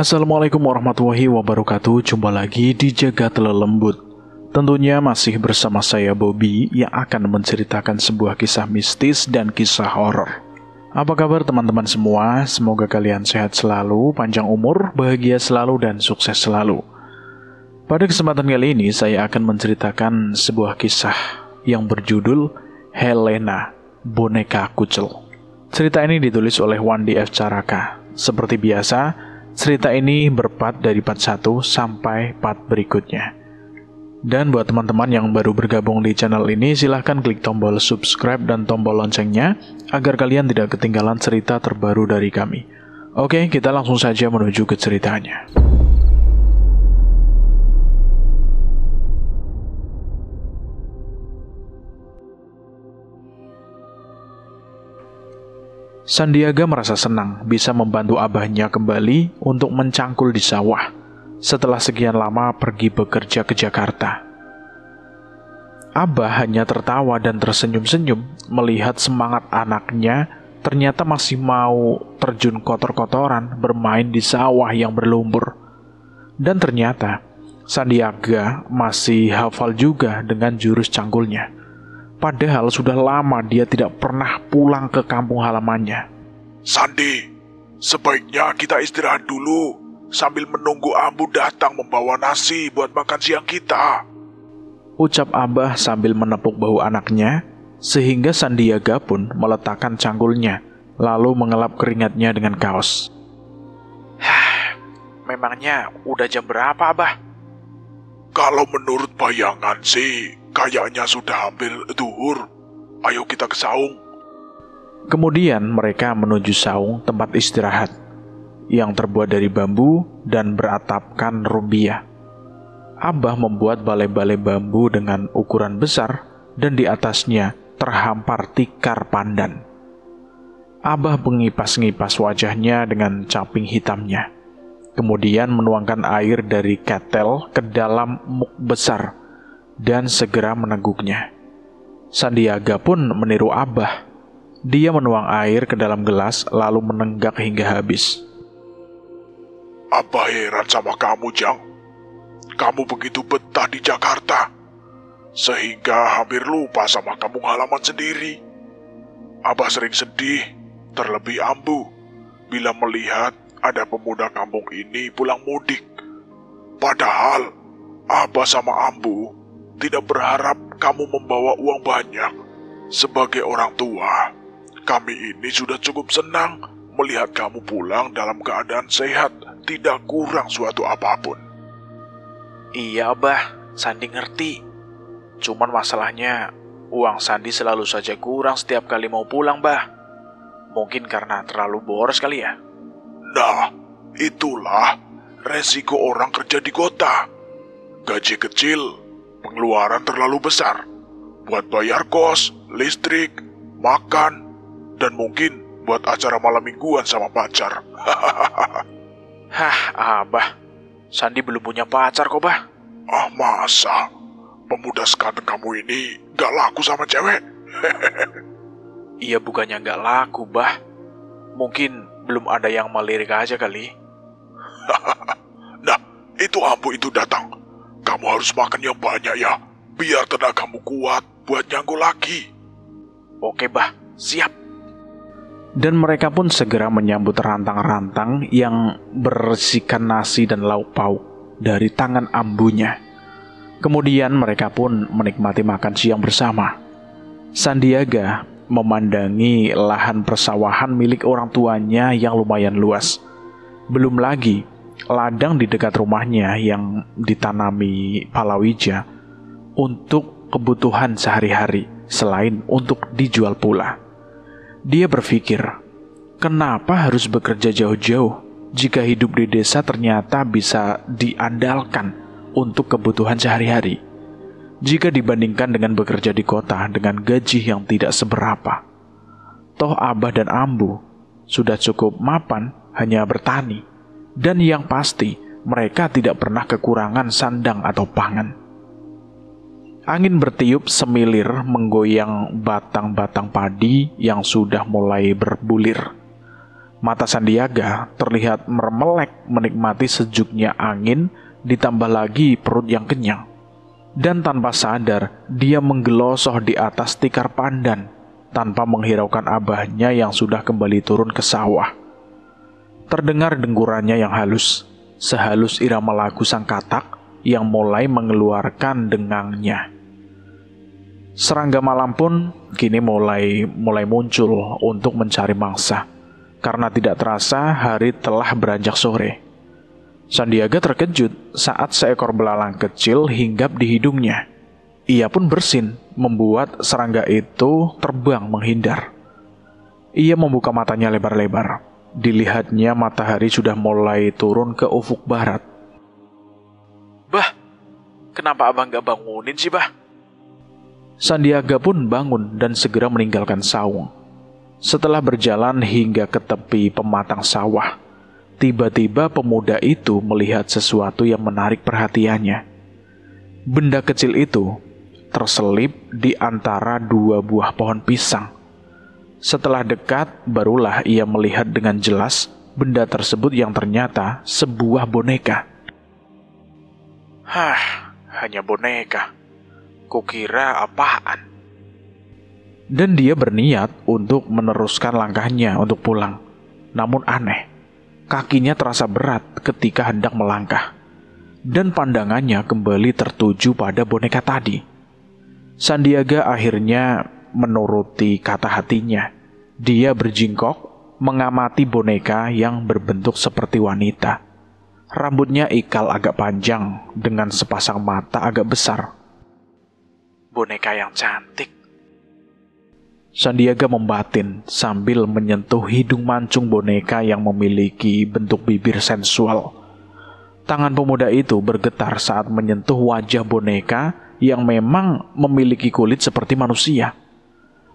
Assalamualaikum warahmatullahi wabarakatuh. Jumpa lagi di Jagat Lelembut. Tentunya masih bersama saya Bobby yang akan menceritakan sebuah kisah mistis dan kisah horor. Apa kabar teman-teman semua? Semoga kalian sehat selalu, panjang umur, bahagia selalu, dan sukses selalu. Pada kesempatan kali ini saya akan menceritakan sebuah kisah yang berjudul Helena, Boneka Kucel. Cerita ini ditulis oleh Wandi F. Caraka. Seperti biasa, cerita ini berpart dari part 1 sampai part berikutnya. Dan buat teman-teman yang baru bergabung di channel ini, silahkan klik tombol subscribe dan tombol loncengnya agar kalian tidak ketinggalan cerita terbaru dari kami. Oke, kita langsung saja menuju ke ceritanya. Sandiaga merasa senang bisa membantu abahnya kembali untuk mencangkul di sawah setelah sekian lama pergi bekerja ke Jakarta. Abah hanya tertawa dan tersenyum-senyum melihat semangat anaknya ternyata masih mau terjun kotor-kotoran bermain di sawah yang berlumpur. Dan ternyata Sandiaga masih hafal juga dengan jurus cangkulnya. Padahal sudah lama dia tidak pernah pulang ke kampung halamannya. Sandi, sebaiknya kita istirahat dulu sambil menunggu Ambu datang membawa nasi buat makan siang kita. Ucap Abah sambil menepuk bahu anaknya, sehingga Sandiaga pun meletakkan cangkulnya, lalu mengelap keringatnya dengan kaos. Memangnya udah jam berapa, Abah? Kalau menurut bayangan sih, kayaknya sudah hampir zuhur. Ayo kita ke saung. Kemudian mereka menuju saung tempat istirahat yang terbuat dari bambu dan beratapkan rumbia. Abah membuat balai-balai bambu dengan ukuran besar dan di atasnya terhampar tikar pandan. Abah mengipas-ngipas wajahnya dengan caping hitamnya. Kemudian menuangkan air dari ketel ke dalam muk besar dan segera meneguknya. Sandiaga pun meniru Abah. Dia menuang air ke dalam gelas lalu menenggak hingga habis. Abah heran sama kamu, Jang. Kamu begitu betah di Jakarta, sehingga hampir lupa sama kampung halaman sendiri. Abah sering sedih, terlebih Ambu, bila melihat ada pemuda kampung ini pulang mudik. Padahal, Abah sama Ambu tidak berharap kamu membawa uang banyak. Sebagai orang tua, kami ini sudah cukup senang melihat kamu pulang dalam keadaan sehat, tidak kurang suatu apapun. Iya, Abah, Sandi ngerti. Cuman masalahnya, uang Sandi selalu saja kurang setiap kali mau pulang, Bah. Mungkin karena terlalu boros kali ya? Nah, itulah resiko orang kerja di kota. Gaji kecil, pengeluaran terlalu besar buat bayar kos, listrik, makan, dan mungkin buat acara malam mingguan sama pacar. Abah, Sandi belum punya pacar kok, Bah. Masa? Pemuda sekadang kamu ini gak laku sama cewek? Iya, bukannya gak laku, Bah. Mungkin belum ada yang melirik aja kali. Nah, itu Ambu itu datang. Kamu harus makan yang banyak ya, biar tenagamu kuat buat nyangkul lagi. Oke, Bah, siap. Dan mereka pun segera menyambut rantang-rantang yang berisikan nasi dan lauk pauk dari tangan Ambunya. Kemudian mereka pun menikmati makan siang bersama. Sandiaga memandangi lahan persawahan milik orang tuanya yang lumayan luas. Belum lagi ladang di dekat rumahnya yang ditanami palawija untuk kebutuhan sehari-hari selain untuk dijual pula. Dia berpikir, kenapa harus bekerja jauh-jauh jika hidup di desa ternyata bisa diandalkan untuk kebutuhan sehari-hari? Jika dibandingkan dengan bekerja di kota dengan gaji yang tidak seberapa. Toh Abah dan Ambu sudah cukup mapan hanya bertani. Dan yang pasti mereka tidak pernah kekurangan sandang atau pangan. Angin bertiup semilir menggoyang batang-batang padi yang sudah mulai berbulir. Mata Sandiaga terlihat mermelek menikmati sejuknya angin, ditambah lagi perut yang kenyang. Dan tanpa sadar, dia menggelosoh di atas tikar pandan, tanpa menghiraukan abahnya yang sudah kembali turun ke sawah. Terdengar dengkurannya yang halus, sehalus irama lagu sang katak yang mulai mengeluarkan dengangnya. Serangga malam pun kini mulai muncul untuk mencari mangsa. Karena tidak terasa hari telah beranjak sore. Sandiaga terkejut saat seekor belalang kecil hinggap di hidungnya. Ia pun bersin, membuat serangga itu terbang menghindar. Ia membuka matanya lebar-lebar. Dilihatnya matahari sudah mulai turun ke ufuk barat. Bah, kenapa abang gak bangunin sih, bah? Sandiaga pun bangun dan segera meninggalkan saung. Setelah berjalan hingga ke tepi pematang sawah, tiba-tiba pemuda itu melihat sesuatu yang menarik perhatiannya. Benda kecil itu terselip di antara dua buah pohon pisang. Setelah dekat, barulah ia melihat dengan jelas benda tersebut yang ternyata sebuah boneka. Hanya boneka. Kukira apaan? Dan dia berniat untuk meneruskan langkahnya untuk pulang. Namun aneh, kakinya terasa berat ketika hendak melangkah. Dan pandangannya kembali tertuju pada boneka tadi. Sandiaga akhirnya menuruti kata hatinya. Dia berjingkok mengamati boneka yang berbentuk seperti wanita. Rambutnya ikal agak panjang dengan sepasang mata agak besar. Boneka yang cantik. Sandiaga membatin sambil menyentuh hidung mancung boneka yang memiliki bentuk bibir sensual. Tangan pemuda itu bergetar saat menyentuh wajah boneka yang memang memiliki kulit seperti manusia.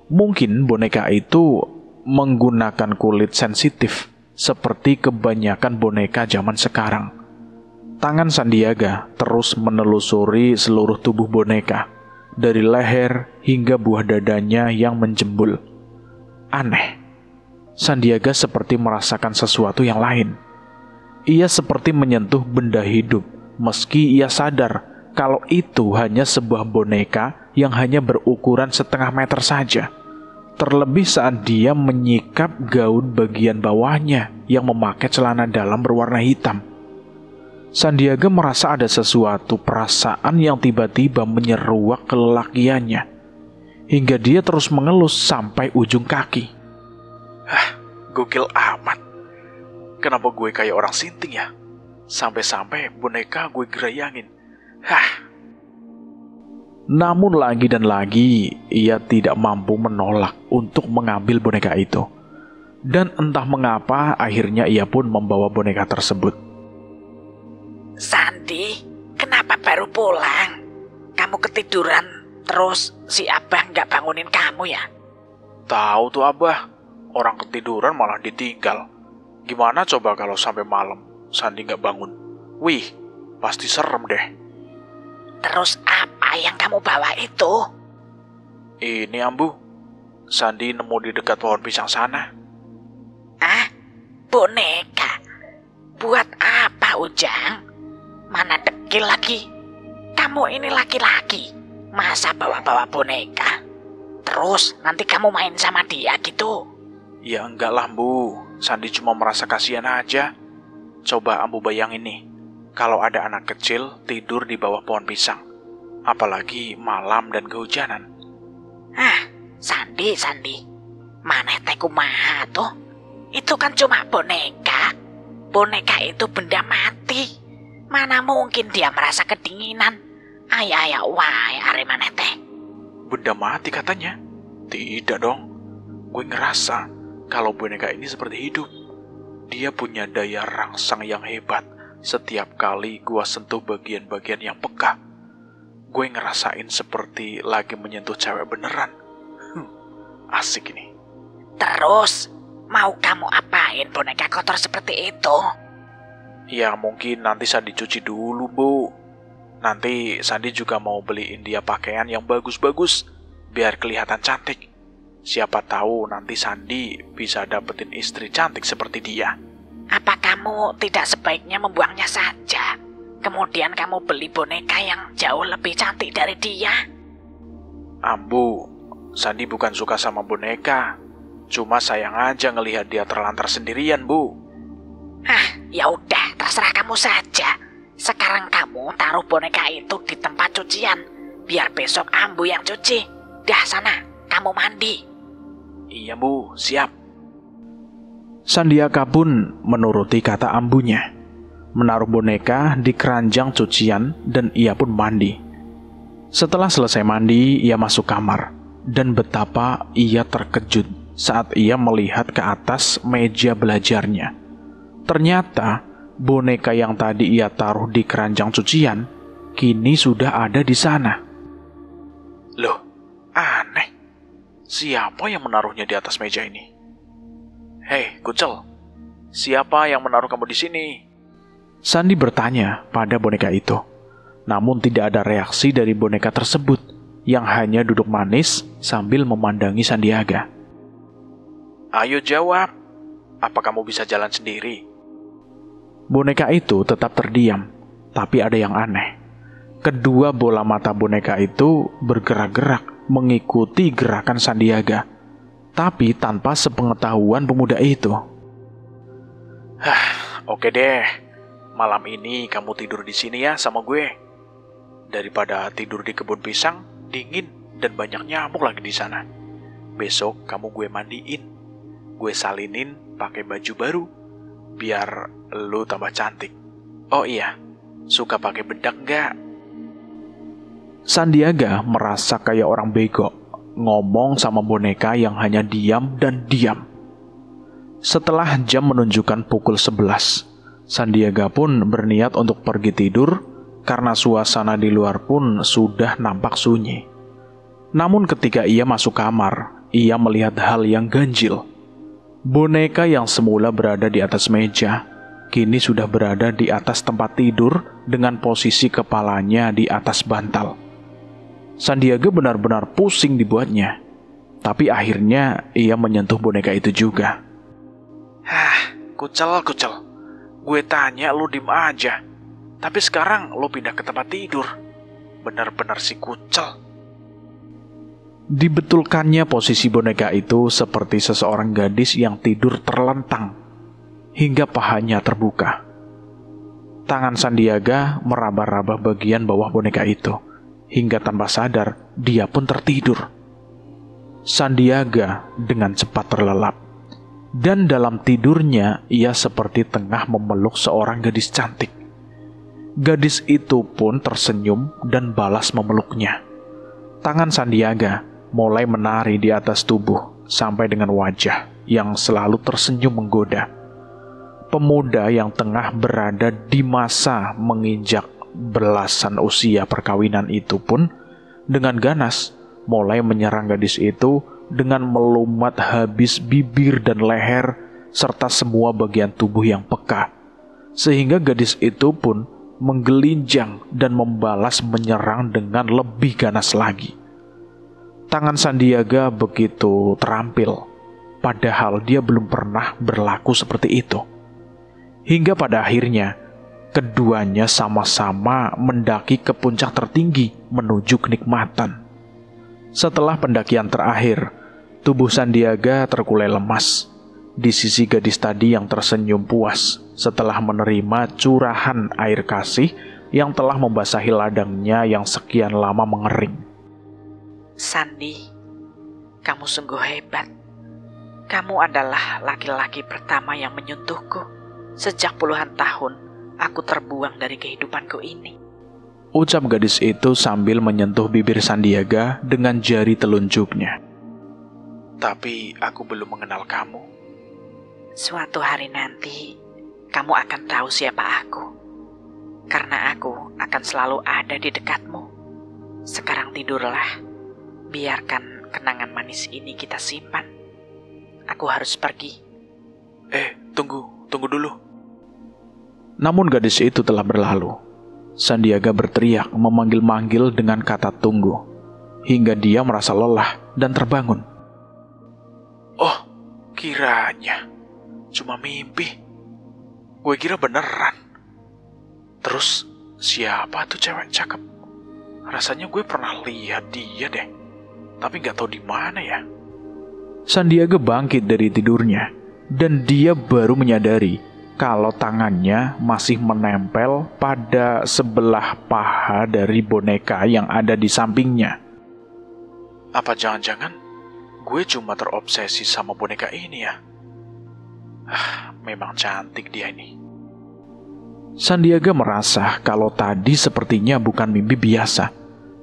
Mungkin boneka itu menggunakan kulit sensitif seperti kebanyakan boneka zaman sekarang. Tangan Sandiaga terus menelusuri seluruh tubuh boneka, dari leher hingga buah dadanya yang menjembul. Aneh, Sandiaga seperti merasakan sesuatu yang lain. Ia seperti menyentuh benda hidup, meski ia sadar kalau itu hanya sebuah boneka yang hanya berukuran setengah meter saja. Terlebih saat dia menyikap gaun bagian bawahnya yang memakai celana dalam berwarna hitam. Sandiaga merasa ada sesuatu perasaan yang tiba-tiba menyeruak kelelakiannya, hingga dia terus mengelus sampai ujung kaki. Gokil amat. Kenapa gue kayak orang sinting ya? Sampai-sampai boneka gue gerayangin. Namun lagi dan lagi, ia tidak mampu menolak untuk mengambil boneka itu. Dan entah mengapa, akhirnya ia pun membawa boneka tersebut. Sandi, kenapa baru pulang? Kamu ketiduran, terus si abah nggak bangunin kamu ya? Tahu tuh abah, orang ketiduran malah ditinggal. Gimana coba kalau sampai malam Sandi nggak bangun? Wih, pasti serem deh. Terus apa yang kamu bawa itu? Ini Ambu, Sandi nemu di dekat pohon pisang sana. Boneka? Buat apa, Ujang? Mana dekil lagi. Kamu ini laki-laki, masa bawa-bawa boneka? Terus nanti kamu main sama dia gitu? Ya enggak lah, Bu. Sandi cuma merasa kasihan aja. Coba Ambu bayangin nih, kalau ada anak kecil tidur di bawah pohon pisang, apalagi malam dan kehujanan. Sandi, maneh teh kumaha tuh? Itu kan cuma boneka. Boneka itu benda mati. Mana mungkin dia merasa kedinginan? Ayah, wae are maneh teh. Benda mati katanya? Tidak dong. Gue ngerasa kalau boneka ini seperti hidup. Dia punya daya rangsang yang hebat. Setiap kali gue sentuh bagian-bagian yang peka, gue ngerasain seperti lagi menyentuh cewek beneran. Asik ini. Terus, mau kamu apain boneka kotor seperti itu? Ya mungkin nanti Sandi cuci dulu, Bu. Nanti Sandi juga mau beliin dia pakaian yang bagus-bagus, biar kelihatan cantik. Siapa tahu nanti Sandi bisa dapetin istri cantik seperti dia. Apa kamu tidak sebaiknya membuangnya saja? Kemudian kamu beli boneka yang jauh lebih cantik dari dia? Ambu, Sandi bukan suka sama boneka. Cuma sayang aja ngelihat dia terlantar sendirian, Bu. Ya udah, terserah kamu saja. Sekarang kamu taruh boneka itu di tempat cucian, biar besok Ambu yang cuci. Dah sana, kamu mandi. Iya, Bu, siap. Sandiaga pun menuruti kata ambunya, menaruh boneka di keranjang cucian dan ia pun mandi. Setelah selesai mandi, ia masuk kamar, dan betapa ia terkejut saat ia melihat ke atas meja belajarnya. Ternyata boneka yang tadi ia taruh di keranjang cucian kini sudah ada di sana. Loh, aneh. Siapa yang menaruhnya di atas meja ini? Hei, Kucel, siapa yang menaruh kamu di sini? Sandi bertanya pada boneka itu. Namun tidak ada reaksi dari boneka tersebut, yang hanya duduk manis sambil memandangi Sandiaga. Ayo jawab, apa kamu bisa jalan sendiri? Boneka itu tetap terdiam, tapi ada yang aneh. Kedua bola mata boneka itu bergerak-gerak mengikuti gerakan Sandiaga, tapi tanpa sepengetahuan pemuda itu. Oke deh, malam ini kamu tidur di sini ya sama gue. Daripada tidur di kebun pisang, dingin dan banyak nyamuk lagi di sana. Besok kamu gue mandiin, gue salinin pakai baju baru, biar lu tambah cantik. Oh iya, suka pakai bedak nggak? Sandiaga merasa kayak orang bego, ngomong sama boneka yang hanya diam dan diam. Setelah jam menunjukkan pukul 11, Sandiaga pun berniat untuk pergi tidur karena suasana di luar pun sudah nampak sunyi. Namun ketika ia masuk kamar, ia melihat hal yang ganjil. Boneka yang semula berada di atas meja, kini sudah berada di atas tempat tidur dengan posisi kepalanya di atas bantal. Sandiaga benar-benar pusing dibuatnya, tapi akhirnya ia menyentuh boneka itu juga. Kucel, gue tanya lu diem aja, tapi sekarang lu pindah ke tempat tidur. Benar-benar si Kucel. Dibetulkannya posisi boneka itu seperti seseorang gadis yang tidur terlentang, hingga pahanya terbuka. Tangan Sandiaga meraba-raba bagian bawah boneka itu, hingga tanpa sadar dia pun tertidur. Sandiaga dengan cepat terlelap, dan dalam tidurnya ia seperti tengah memeluk seorang gadis cantik. Gadis itu pun tersenyum dan balas memeluknya. Tangan Sandiaga mulai menari di atas tubuh sampai dengan wajah yang selalu tersenyum menggoda. Pemuda yang tengah berada di masa menginjak belasan usia perkawinan itu pun dengan ganas mulai menyerang gadis itu dengan melumat habis bibir dan leher serta semua bagian tubuh yang peka, sehingga gadis itu pun menggelinjang dan membalas menyerang dengan lebih ganas lagi. Tangan Sandiaga begitu terampil, padahal dia belum pernah berlaku seperti itu. Hingga pada akhirnya keduanya sama-sama mendaki ke puncak tertinggi menuju kenikmatan. Setelah pendakian terakhir, tubuh Sandiaga terkulai lemas di sisi gadis tadi yang tersenyum puas setelah menerima curahan air kasih yang telah membasahi ladangnya yang sekian lama mengering. Sandi, kamu sungguh hebat. Kamu adalah laki-laki pertama yang menyentuhku. Sejak puluhan tahun, aku terbuang dari kehidupanku ini. Ucap gadis itu sambil menyentuh bibir Sandiaga dengan jari telunjuknya. Tapi aku belum mengenal kamu. Suatu hari nanti, kamu akan tahu siapa aku. Karena aku akan selalu ada di dekatmu. Sekarang tidurlah. Biarkan kenangan manis ini kita simpan. Aku harus pergi. Tunggu dulu. Namun gadis itu telah berlalu. Sandiaga berteriak memanggil-manggil dengan kata tunggu, hingga dia merasa lelah dan terbangun. Oh, kiranya cuma mimpi. Gue kira beneran. Terus siapa tuh cewek cakep? Rasanya gue pernah lihat dia deh, tapi nggak tahu di mana ya. Sandiaga bangkit dari tidurnya, dan dia baru menyadari kalau tangannya masih menempel pada sebelah paha dari boneka yang ada di sampingnya. Apa jangan-jangan gue cuma terobsesi sama boneka ini ya? Memang cantik dia ini. Sandiaga merasa kalau tadi sepertinya bukan mimpi biasa,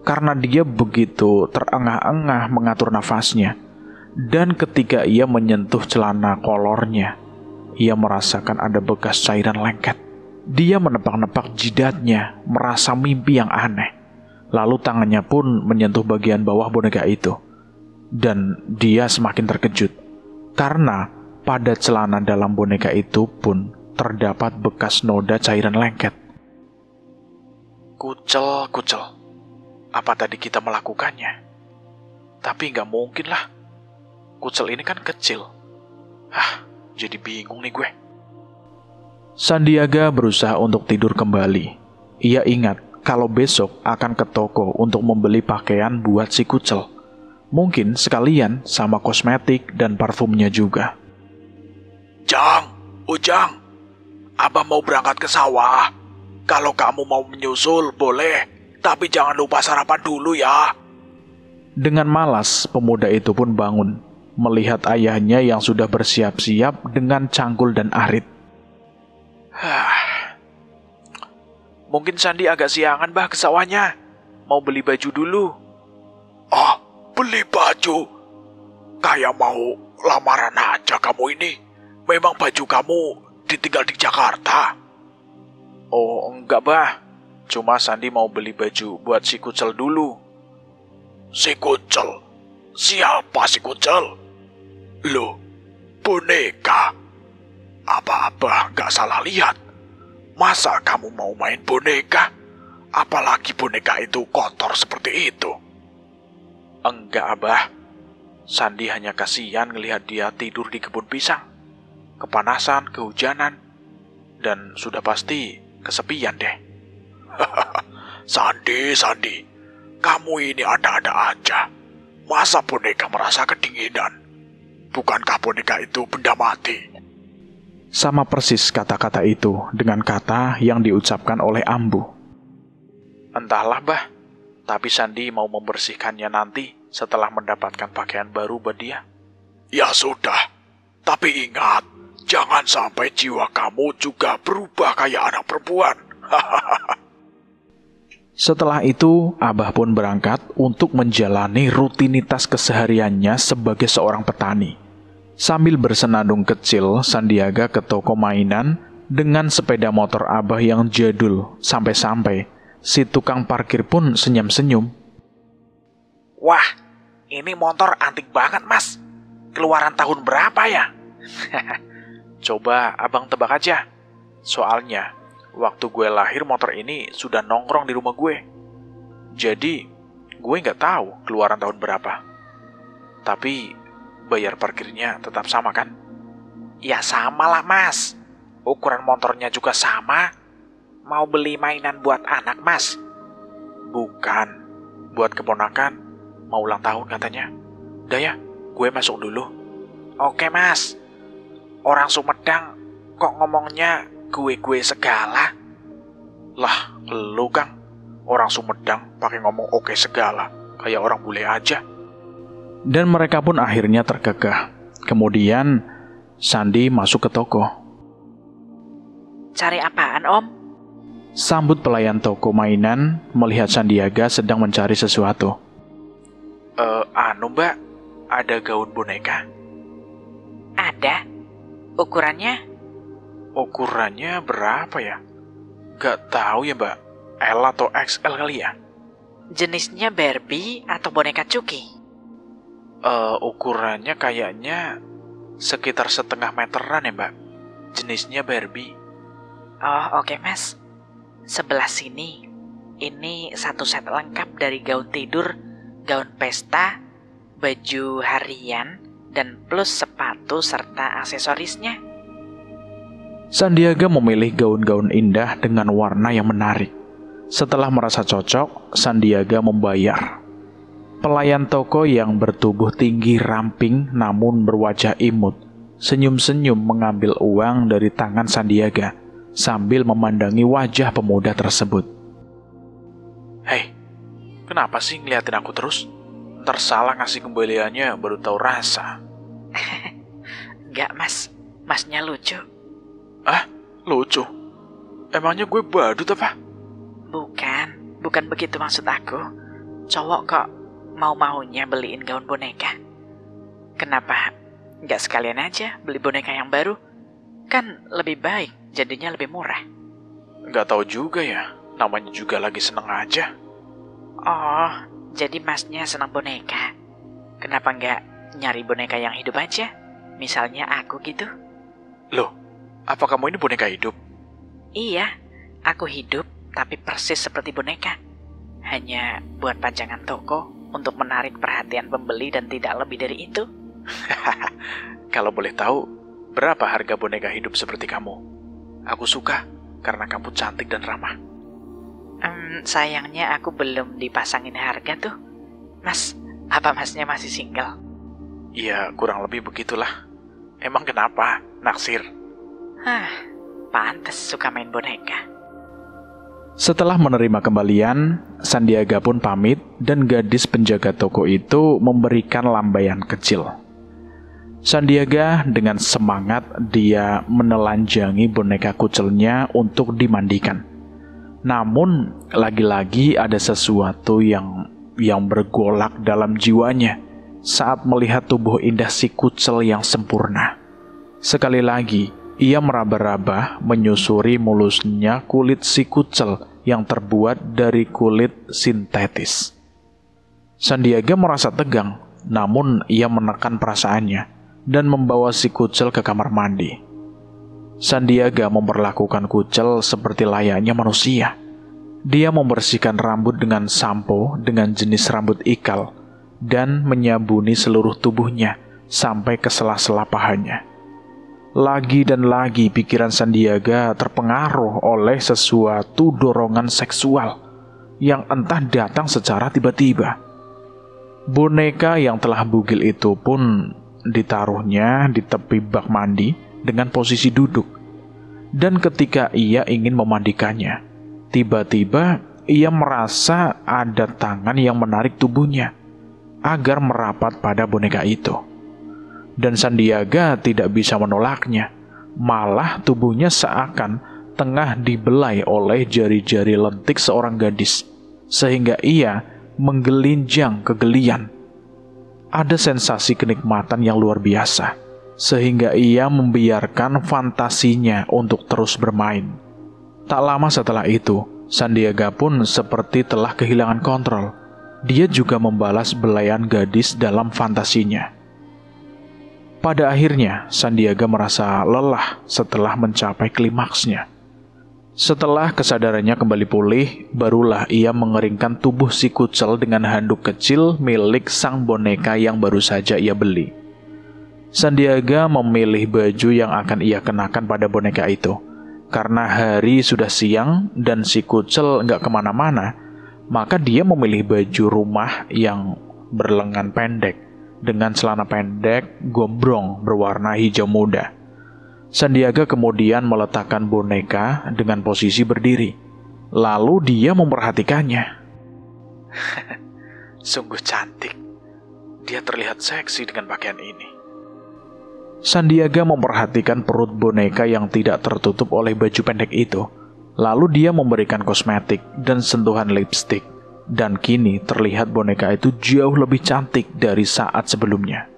karena dia begitu terengah-engah mengatur nafasnya. Dan ketika ia menyentuh celana kolornya, ia merasakan ada bekas cairan lengket. Dia menepak-nepak jidatnya, merasa mimpi yang aneh. Lalu tangannya pun menyentuh bagian bawah boneka itu. Dan dia semakin terkejut, karena pada celana dalam boneka itu pun terdapat bekas noda cairan lengket. Kucel. Apa tadi kita melakukannya? Tapi nggak mungkin lah. Kucel ini kan kecil. Jadi bingung nih gue. Sandiaga berusaha untuk tidur kembali. Ia ingat kalau besok akan ke toko untuk membeli pakaian buat si Kucel. Mungkin sekalian sama kosmetik dan parfumnya juga. Ujang, Abah mau berangkat ke sawah. Kalau kamu mau menyusul, boleh. Tapi jangan lupa sarapan dulu ya. Dengan malas, pemuda itu pun bangun, melihat ayahnya yang sudah bersiap-siap dengan cangkul dan arit. Mungkin Sandi agak siangan bah ke sawahnya. Mau beli baju dulu. Beli baju? Kayak mau lamaran aja kamu ini. Memang baju kamu ditinggal di Jakarta? Oh enggak bah. Cuma Sandi mau beli baju buat si Kucel dulu. Si Kucel? Siapa si Kucel? Loh, boneka? Apa-apa gak salah lihat? Masa kamu mau main boneka? Apalagi boneka itu kotor seperti itu. Enggak abah. Sandi hanya kasihan ngelihat dia tidur di kebun pisang. Kepanasan, kehujanan, dan sudah pasti kesepian deh. Sandi, kamu ini ada-ada aja. Masa boneka merasa kedinginan? Bukankah boneka itu benda mati? Sama persis kata-kata itu dengan kata yang diucapkan oleh Ambu. Entahlah bah, tapi Sandi mau membersihkannya nanti setelah mendapatkan pakaian baru buat dia. Ya sudah, tapi ingat, jangan sampai jiwa kamu juga berubah kayak anak perempuan. Setelah itu, Abah pun berangkat untuk menjalani rutinitas kesehariannya sebagai seorang petani. Sambil bersenandung kecil, Sandiaga ke toko mainan dengan sepeda motor Abah yang jadul. Sampai-sampai si tukang parkir pun senyum-senyum. Wah, ini motor antik banget mas. Keluaran tahun berapa ya? Coba abang tebak aja. Soalnya waktu gue lahir motor ini sudah nongkrong di rumah gue. Jadi gue nggak tahu keluaran tahun berapa. Tapi bayar parkirnya tetap sama kan? Ya sama lah mas. Ukuran motornya juga sama. Mau beli mainan buat anak mas? Bukan, buat keponakan. Mau ulang tahun katanya. Udah ya, gue masuk dulu. Oke mas. Orang Sumedang kok ngomongnya gue segala? Lah, lu Kang, orang Sumedang pakai ngomong oke segala, kayak orang bule aja. Dan mereka pun akhirnya terkekeh. Kemudian Sandi masuk ke toko. Cari apaan om? Sambut pelayan toko mainan melihat Sandiaga sedang mencari sesuatu. Mbak, ada gaun boneka? Ada. Ukurannya? Ukurannya berapa ya? Gak tahu ya mbak, L atau XL kali ya? Jenisnya Barbie atau boneka Chucky? Ukurannya kayaknya sekitar 1,5 meteran ya mbak. Jenisnya Barbie. Oh oke mas. Sebelah sini. Ini satu set lengkap dari gaun tidur, gaun pesta, baju harian, dan plus sepatu serta aksesorisnya. Sandiaga memilih gaun-gaun indah dengan warna yang menarik. Setelah merasa cocok, Sandiaga membayar. Pelayan toko yang bertubuh tinggi ramping namun berwajah imut, senyum-senyum mengambil uang dari tangan Sandiaga sambil memandangi wajah pemuda tersebut. Hei, kenapa sih ngeliatin aku terus? Ntar salah ngasih kembaliannya baru tahu rasa. Enggak mas, masnya lucu. Ah, lucu? Emangnya gue badut apa? Bukan begitu maksud aku. Cowok kok mau-maunya beliin gaun boneka. Kenapa nggak sekalian aja beli boneka yang baru? Kan lebih baik, jadinya lebih murah. Nggak tahu juga ya, namanya juga lagi seneng aja. Oh, jadi masnya senang boneka. Kenapa nggak nyari boneka yang hidup aja? Misalnya aku gitu. Loh, apa kamu ini boneka hidup? Iya, aku hidup tapi persis seperti boneka. Hanya buat pajangan toko untuk menarik perhatian pembeli dan tidak lebih dari itu. Kalau boleh tahu, berapa harga boneka hidup seperti kamu? Aku suka karena kamu cantik dan ramah. Sayangnya aku belum dipasangin harga tuh. Mas, apa masnya masih single? Iya, kurang lebih begitulah. Emang kenapa? Naksir? Pantes suka main boneka. Setelah menerima kembalian, Sandiaga pun pamit dan gadis penjaga toko itu memberikan lambaian kecil. Sandiaga dengan semangat dia menelanjangi boneka kucelnya untuk dimandikan. Namun, lagi-lagi ada sesuatu yang bergolak dalam jiwanya saat melihat tubuh indah si kucel yang sempurna. Sekali lagi, ia meraba-raba menyusuri mulusnya kulit si kucel yang terbuat dari kulit sintetis. Sandiaga merasa tegang, namun ia menekan perasaannya dan membawa si kucel ke kamar mandi. Sandiaga memperlakukan kucel seperti layaknya manusia. Dia membersihkan rambut dengan sampo dengan jenis rambut ikal dan menyabuni seluruh tubuhnya sampai ke sela-sela pahanya. Lagi dan lagi pikiran Sandiaga terpengaruh oleh sesuatu dorongan seksual yang entah datang secara tiba-tiba. Boneka yang telah bugil itu pun ditaruhnya di tepi bak mandi dengan posisi duduk. Dan ketika ia ingin memandikannya, tiba-tiba ia merasa ada tangan yang menarik tubuhnya agar merapat pada boneka itu. Dan Sandiaga tidak bisa menolaknya, malah tubuhnya seakan tengah dibelai oleh jari-jari lentik seorang gadis, sehingga ia menggelinjang kegelian. Ada sensasi kenikmatan yang luar biasa, sehingga ia membiarkan fantasinya untuk terus bermain. Tak lama setelah itu, Sandiaga pun seperti telah kehilangan kontrol. Dia juga membalas belayan gadis dalam fantasinya. Pada akhirnya, Sandiaga merasa lelah setelah mencapai klimaksnya. Setelah kesadarannya kembali pulih, barulah ia mengeringkan tubuh si kucel dengan handuk kecil milik sang boneka yang baru saja ia beli. Sandiaga memilih baju yang akan ia kenakan pada boneka itu. Karena hari sudah siang dan si kucel nggak kemana-mana, maka dia memilih baju rumah yang berlengan pendek dengan celana pendek gombrong berwarna hijau muda. Sandiaga kemudian meletakkan boneka dengan posisi berdiri. Lalu dia memperhatikannya. Sungguh cantik. Dia terlihat seksi dengan pakaian ini. Sandiaga memperhatikan perut boneka yang tidak tertutup oleh baju pendek itu. Lalu dia memberikan kosmetik dan sentuhan lipstik. Dan kini terlihat boneka itu jauh lebih cantik dari saat sebelumnya.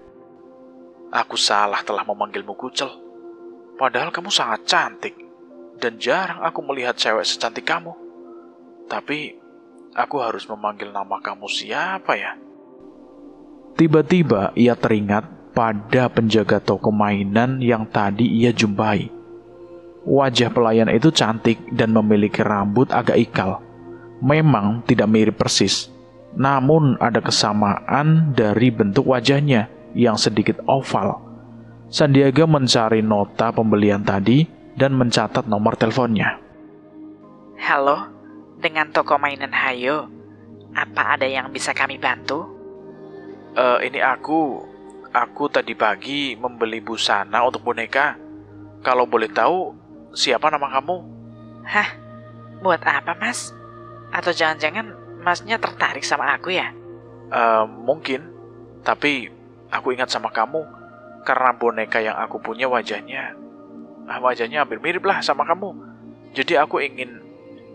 Aku salah telah memanggilmu kucel. Padahal kamu sangat cantik. Dan jarang aku melihat cewek secantik kamu. Tapi aku harus memanggil nama kamu siapa ya? Tiba-tiba ia teringat pada penjaga toko mainan yang tadi ia jumpai. Wajah pelayan itu cantik dan memiliki rambut agak ikal. Memang tidak mirip persis, namun ada kesamaan dari bentuk wajahnya yang sedikit oval. Sandiaga mencari nota pembelian tadi dan mencatat nomor teleponnya. Halo, dengan toko mainan Hayo. Apa ada yang bisa kami bantu? Ini aku tadi pagi membeli busana untuk boneka. Kalau boleh tahu, siapa nama kamu? Hah? Buat apa, Mas? Atau jangan-jangan Masnya tertarik sama aku ya? Mungkin, tapi aku ingat sama kamu karena boneka yang aku punya wajahnya hampir mirip lah sama kamu. Jadi aku ingin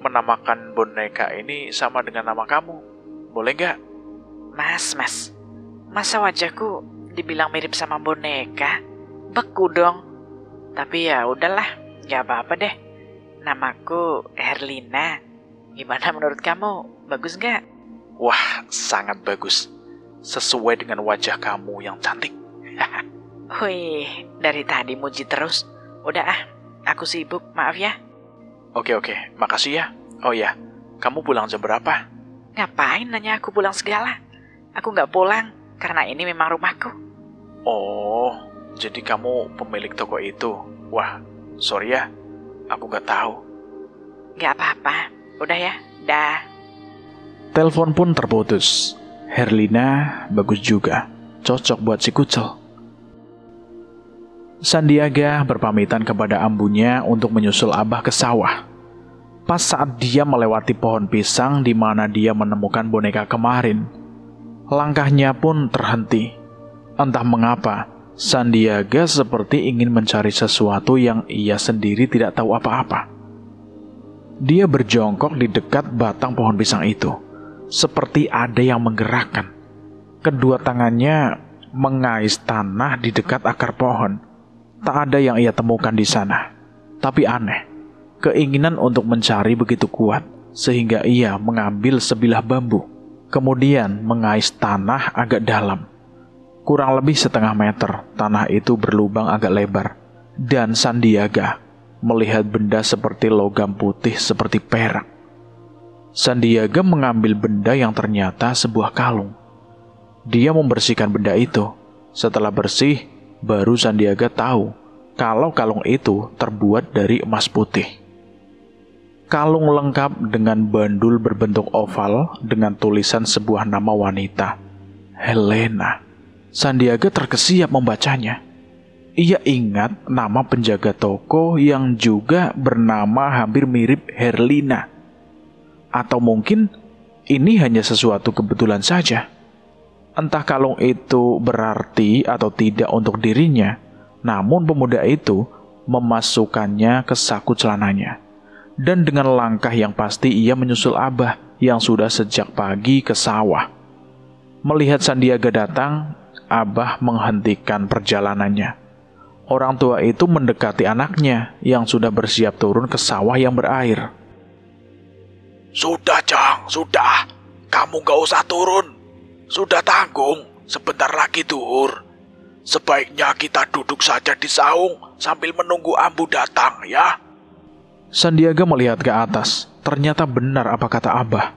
menamakan boneka ini sama dengan nama kamu. Boleh nggak? Mas, masa wajahku dibilang mirip sama boneka? Beku dong. Tapi ya udahlah, nggak apa-apa deh. Namaku Herlina. Gimana menurut kamu? Bagus nggak? Wah, sangat bagus. Sesuai dengan wajah kamu yang cantik. Wih, dari tadi muji terus. Udah aku sibuk, maaf ya. Oke, makasih ya. Oh ya, kamu pulang jam berapa? Ngapain nanya aku pulang segala? Aku nggak pulang, karena ini memang rumahku. Oh, jadi kamu pemilik toko itu. Wah, sorry ya, aku nggak tahu. Nggak apa-apa, udah ya, dah. Telepon pun terputus. Herlina bagus juga, cocok buat si Kucel. Sandiaga berpamitan kepada ambunya untuk menyusul Abah ke sawah. Pas saat dia melewati pohon pisang di mana dia menemukan boneka kemarin, langkahnya pun terhenti. Entah mengapa, Sandiaga seperti ingin mencari sesuatu yang ia sendiri tidak tahu apa-apa. Dia berjongkok di dekat batang pohon pisang itu, seperti ada yang menggerakkan. Kedua tangannya mengais tanah di dekat akar pohon. Tak ada yang ia temukan di sana. Tapi aneh, keinginan untuk mencari begitu kuat, sehingga ia mengambil sebilah bambu, kemudian mengais tanah agak dalam. Kurang lebih setengah meter, tanah itu berlubang agak lebar. Dan Sandiaga melihat benda seperti logam putih seperti perak. Sandiaga mengambil benda yang ternyata sebuah kalung. Dia membersihkan benda itu. Setelah bersih, baru Sandiaga tahu kalau kalung itu terbuat dari emas putih. Kalung lengkap dengan bandul berbentuk oval dengan tulisan sebuah nama wanita, Helena. Sandiaga terkesiap membacanya. Ia ingat nama penjaga toko yang juga bernama hampir mirip Herlina. Atau mungkin ini hanya sesuatu kebetulan saja. Entah kalung itu berarti atau tidak untuk dirinya, namun pemuda itu memasukkannya ke saku celananya. Dan dengan langkah yang pasti ia menyusul Abah yang sudah sejak pagi ke sawah. Melihat Sandiaga datang, Abah menghentikan perjalanannya. Orang tua itu mendekati anaknya yang sudah bersiap turun ke sawah yang berair. Sudah, Jang, sudah. Kamu gak usah turun. Sudah tanggung, sebentar lagi duhur. Sebaiknya kita duduk saja di saung sambil menunggu ambu datang, ya. Sandiaga melihat ke atas. Ternyata benar apa kata Abah.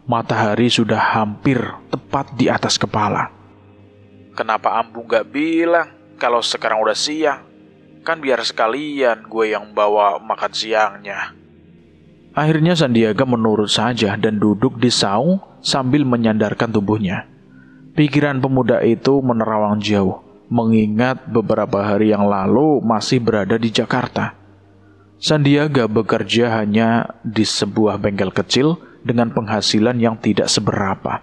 Matahari sudah hampir tepat di atas kepala. Kenapa ambu nggak bilang kalau sekarang udah siang? Kan biar sekalian gue yang bawa makan siangnya. Akhirnya Sandiaga menurut saja dan duduk di saung sambil menyandarkan tubuhnya. Pikiran pemuda itu menerawang jauh, mengingat beberapa hari yang lalu masih berada di Jakarta. Sandiaga bekerja hanya di sebuah bengkel kecil dengan penghasilan yang tidak seberapa.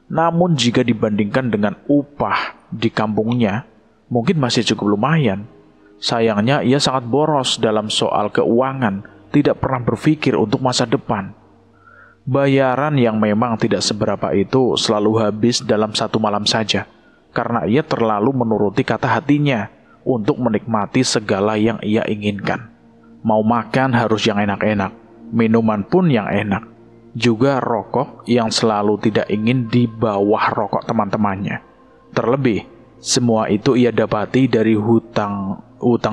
Namun jika dibandingkan dengan upah di kampungnya, mungkin masih cukup lumayan. Sayangnya ia sangat boros dalam soal keuangan, tidak pernah berpikir untuk masa depan. Bayaran yang memang tidak seberapa itu selalu habis dalam satu malam saja, karena ia terlalu menuruti kata hatinya untuk menikmati segala yang ia inginkan. Mau makan harus yang enak-enak, minuman pun yang enak, juga rokok yang selalu tidak ingin di bawah rokok teman-temannya. Terlebih, semua itu ia dapati dari hutang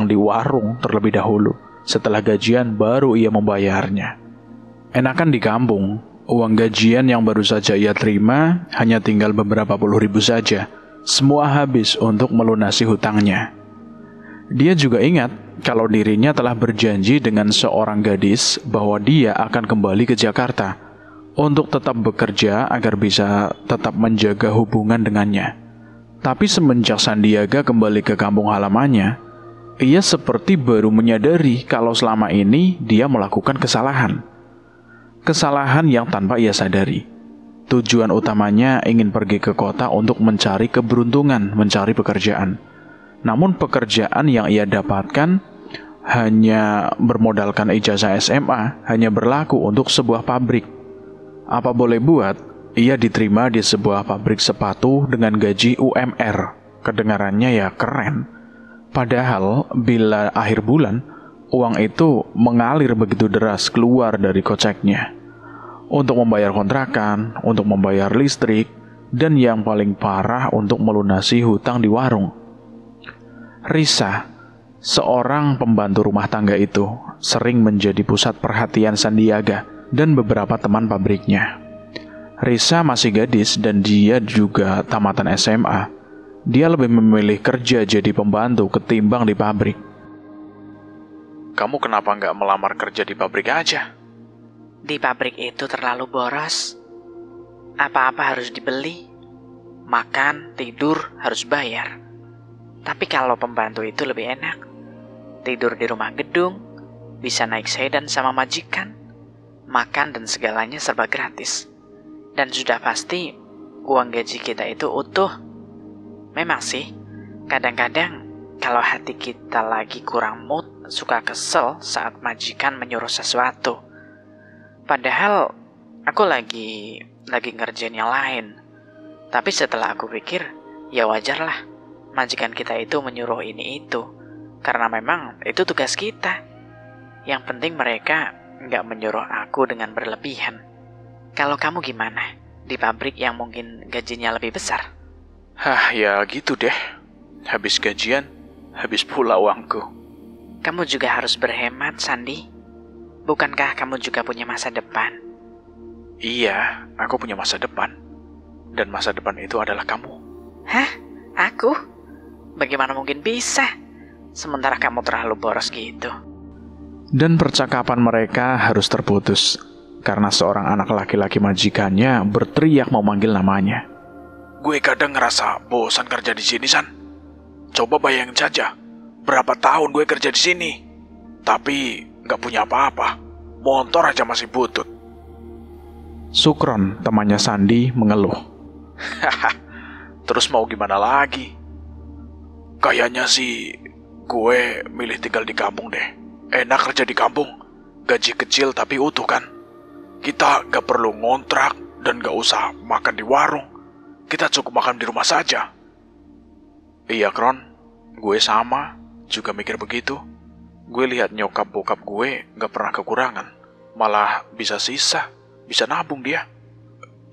di warung terlebih dahulu. Setelah gajian baru ia membayarnya. Enakan di kampung, uang gajian yang baru saja ia terima hanya tinggal beberapa puluh ribu saja. semua habis untuk melunasi hutangnya. Dia juga ingat kalau dirinya telah berjanji dengan seorang gadis bahwa dia akan kembali ke Jakarta untuk tetap bekerja agar bisa tetap menjaga hubungan dengannya. Tapi semenjak Sandiaga kembali ke kampung halamannya, ia seperti baru menyadari kalau selama ini dia melakukan kesalahan. Kesalahan yang tanpa ia sadari. Tujuan utamanya ingin pergi ke kota untuk mencari keberuntungan, mencari pekerjaan. Namun pekerjaan yang ia dapatkan hanya bermodalkan ijazah SMA, hanya berlaku untuk sebuah pabrik. Apa boleh buat, ia diterima di sebuah pabrik sepatu dengan gaji UMR. Kedengarannya ya keren. Padahal bila akhir bulan, uang itu mengalir begitu deras keluar dari koceknya. Untuk membayar kontrakan, untuk membayar listrik, dan yang paling parah untuk melunasi hutang di warung. Risa, seorang pembantu rumah tangga itu, sering menjadi pusat perhatian Sandiaga dan beberapa teman pabriknya. Risa masih gadis dan dia juga tamatan SMA. Dia lebih memilih kerja jadi pembantu ketimbang di pabrik. Kamu kenapa nggak melamar kerja di pabrik aja? Di pabrik itu terlalu boros. Apa-apa harus dibeli. Makan, tidur harus bayar. Tapi kalau pembantu itu lebih enak. Tidur di rumah gedung, bisa naik sedan sama majikan, makan dan segalanya serba gratis. Dan sudah pasti uang gaji kita itu utuh. Memang sih, kadang-kadang kalau hati kita lagi kurang mood, suka kesel saat majikan menyuruh sesuatu. Padahal aku lagi ngerjain yang lain. Tapi setelah aku pikir, ya wajarlah majikan kita itu menyuruh ini itu. Karena memang itu tugas kita. Yang penting mereka nggak menyuruh aku dengan berlebihan. Kalau kamu gimana? Di pabrik yang mungkin gajinya lebih besar? Hah, ya gitu deh. Habis gajian, habis pula uangku. Kamu juga harus berhemat, Sandi. Bukankah kamu juga punya masa depan? Iya, aku punya masa depan. Dan masa depan itu adalah kamu. Hah? Aku? Bagaimana mungkin bisa? Sementara kamu terlalu boros gitu. Dan percakapan mereka harus terputus karena seorang anak laki-laki majikannya berteriak memanggil namanya. Gue kadang ngerasa bosan kerja di sini, San. Coba bayangin saja, berapa tahun gue kerja di sini, tapi nggak punya apa-apa. Motor aja masih butut. Sukron, temannya Sandi, mengeluh. Terus mau gimana lagi? Kayaknya sih gue milih tinggal di kampung deh. Enak kerja di kampung, gaji kecil tapi utuh kan. Kita nggak perlu ngontrak dan nggak usah makan di warung. Kita cukup makan di rumah saja. Iya, Kron. Gue sama, juga mikir begitu. Gue lihat nyokap bokap gue gak pernah kekurangan. Malah bisa sisa, bisa nabung dia.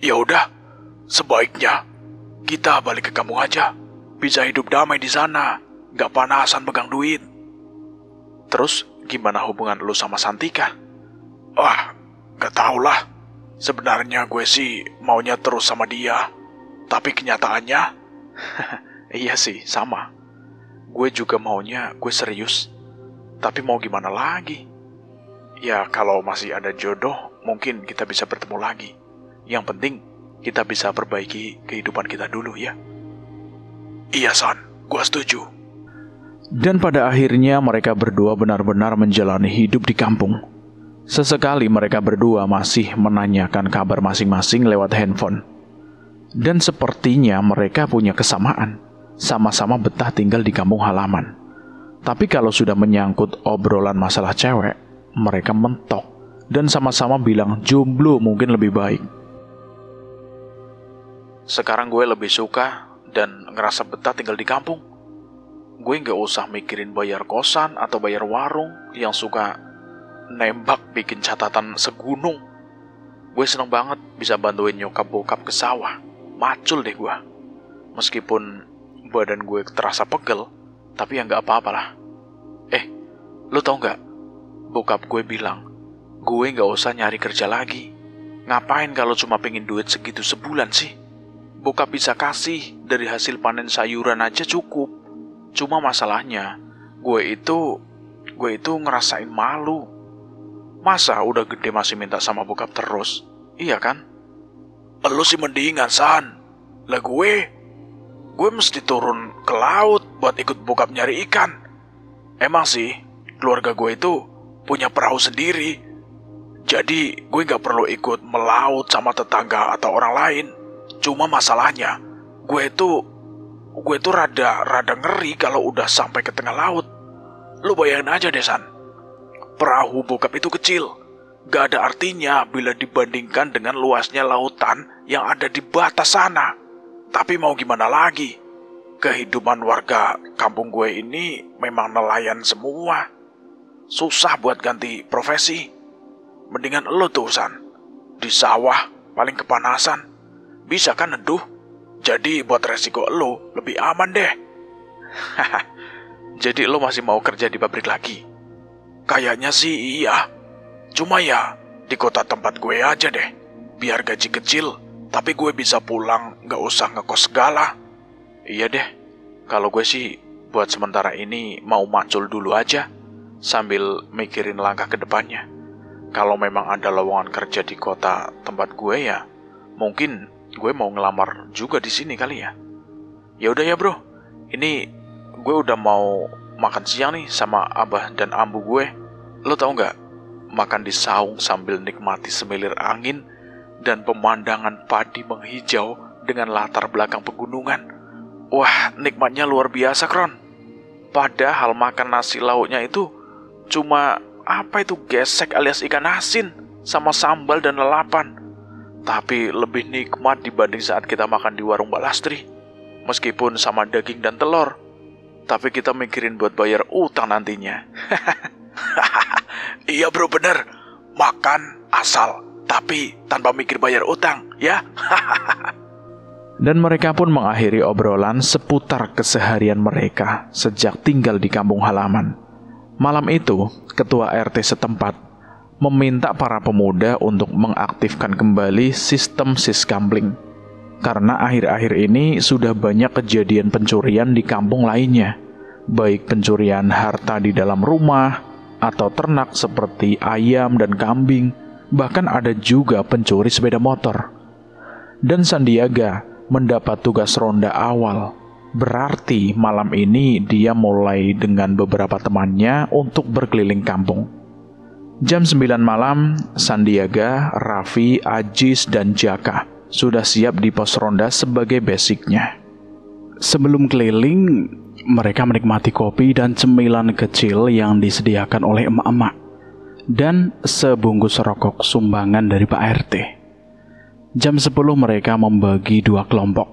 Ya udah, sebaiknya kita balik ke kampung aja. Bisa hidup damai di sana, gak panasan pegang duit. Terus gimana hubungan lu sama Santika? Wah, gak tau lah. Sebenarnya gue sih maunya terus sama dia. Tapi kenyataannya... Iya sih, sama. Gue juga maunya gue serius. Tapi mau gimana lagi? Ya kalau masih ada jodoh, mungkin kita bisa bertemu lagi. Yang penting, kita bisa perbaiki kehidupan kita dulu ya. Iya, San. Gue setuju. Dan pada akhirnya mereka berdua benar-benar menjalani hidup di kampung. Sesekali mereka berdua masih menanyakan kabar masing-masing lewat handphone. Dan sepertinya mereka punya kesamaan. Sama-sama betah tinggal di kampung halaman. Tapi kalau sudah menyangkut obrolan masalah cewek, mereka mentok dan sama-sama bilang jomblo mungkin lebih baik. Sekarang gue lebih suka dan ngerasa betah tinggal di kampung. Gue gak usah mikirin bayar kosan atau bayar warung yang suka nembak bikin catatan segunung. Gue seneng banget bisa bantuin nyokap bokap ke sawah. Macul deh gue. Meskipun badan gue terasa pegel, tapi ya gak apa-apa lah. Lo tau gak? Bokap gue bilang, gue gak usah nyari kerja lagi. Ngapain kalau cuma pengen duit segitu sebulan sih? bokap bisa kasih dari hasil panen sayuran aja cukup. Cuma masalahnya, gue itu ngerasain malu. Masa udah gede masih minta sama bokap terus? Iya kan? Lu sih mendingan, San. Lah gue mesti turun ke laut buat ikut bokap nyari ikan. Emang sih, keluarga gue itu punya perahu sendiri. Jadi gue gak perlu ikut melaut sama tetangga atau orang lain. Cuma masalahnya, gue tuh rada ngeri kalau udah sampai ke tengah laut. Lu bayangin aja deh, San. Perahu bokap itu kecil. Gak ada artinya bila dibandingkan dengan luasnya lautan yang ada di batas sana. Tapi mau gimana lagi? Kehidupan warga kampung gue ini memang nelayan semua. Susah buat ganti profesi. Mendingan lo tuh, San. Di sawah paling kepanasan. Bisa kan neduh? Jadi buat resiko lo lebih aman deh. Jadi lo masih mau kerja di pabrik lagi? Kayaknya sih iya. Cuma ya di kota tempat gue aja deh. Biar gaji kecil, tapi gue bisa pulang gak usah ngekos segala. Iya deh, kalau gue sih buat sementara ini mau macul dulu aja, sambil mikirin langkah ke depannya. Kalau memang ada lowongan kerja di kota tempat gue ya, mungkin gue mau ngelamar juga di sini kali ya. Ya udah ya bro, ini gue udah mau makan siang nih sama abah dan ambu gue. Lo tau nggak? Makan di saung sambil nikmati semilir angin dan pemandangan padi menghijau dengan latar belakang pegunungan. Wah, nikmatnya luar biasa, Kron. Padahal makan nasi lauknya itu cuma gesek alias ikan asin sama sambal dan lalapan. Tapi lebih nikmat dibanding saat kita makan di warung Mbak Lastri. Meskipun sama daging dan telur, tapi kita mikirin buat bayar utang nantinya. Iya bro, bener. Makan asal, tapi tanpa mikir bayar utang, ya. Dan mereka pun mengakhiri obrolan seputar keseharian mereka sejak tinggal di kampung halaman. Malam itu, ketua RT setempat meminta para pemuda untuk mengaktifkan kembali sistem siskamling. Karena akhir-akhir ini sudah banyak kejadian pencurian di kampung lainnya, baik pencurian harta di dalam rumah atau ternak seperti ayam dan kambing, bahkan ada juga pencuri sepeda motor. Dan Sandiaga mendapat tugas ronda awal, berarti malam ini dia mulai dengan beberapa temannya untuk berkeliling kampung. Jam 9 malam, Sandiaga, Raffi, Ajis, dan Jaka sudah siap di pos ronda sebagai basicnya. Sebelum keliling, mereka menikmati kopi dan cemilan kecil yang disediakan oleh emak-emak, dan sebungkus rokok sumbangan dari Pak RT. Jam 10 mereka membagi dua kelompok.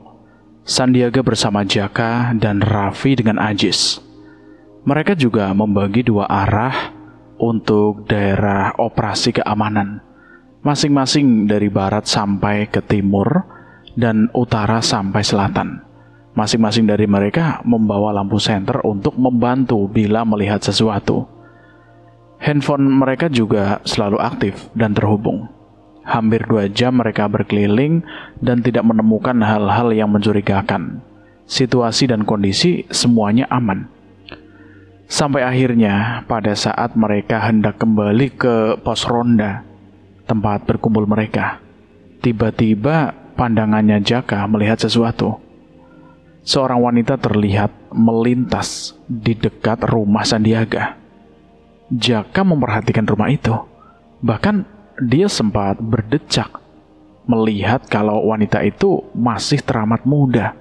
Sandiaga bersama Jaka dan Raffi dengan Ajis. Mereka juga membagi dua arah untuk daerah operasi keamanan, masing-masing dari barat sampai ke timur dan utara sampai selatan. Masing-masing dari mereka membawa lampu senter untuk membantu bila melihat sesuatu. Handphone mereka juga selalu aktif dan terhubung. Hampir 2 jam mereka berkeliling dan tidak menemukan hal-hal yang mencurigakan. Situasi dan kondisi semuanya aman. Sampai akhirnya pada saat mereka hendak kembali ke pos ronda, tempat berkumpul mereka, tiba-tiba pandangannya Jaka melihat sesuatu. Seorang wanita terlihat melintas di dekat rumah Sandiaga. Jaka memperhatikan rumah itu. Bahkan dia sempat berdecak melihat kalau wanita itu masih teramat muda.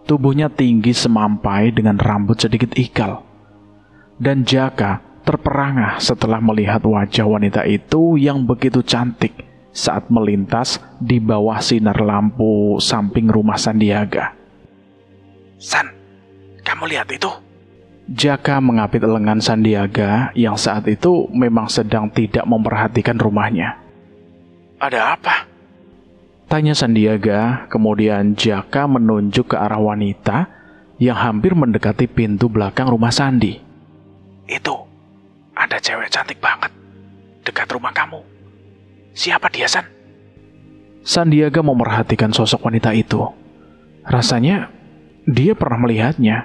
Tubuhnya tinggi semampai dengan rambut sedikit ikal. Dan Jaka terperangah setelah melihat wajah wanita itu yang begitu cantik saat melintas di bawah sinar lampu samping rumah Sandiaga. San, kamu lihat itu? Jaka mengapit lengan Sandiaga yang saat itu memang sedang tidak memperhatikan rumahnya. Ada apa? Tanya Sandiaga, kemudian Jaka menunjuk ke arah wanita yang hampir mendekati pintu belakang rumah Sandi. Itu, ada cewek cantik banget dekat rumah kamu. Siapa dia, San? Sandiaga memperhatikan sosok wanita itu. Rasanya dia pernah melihatnya,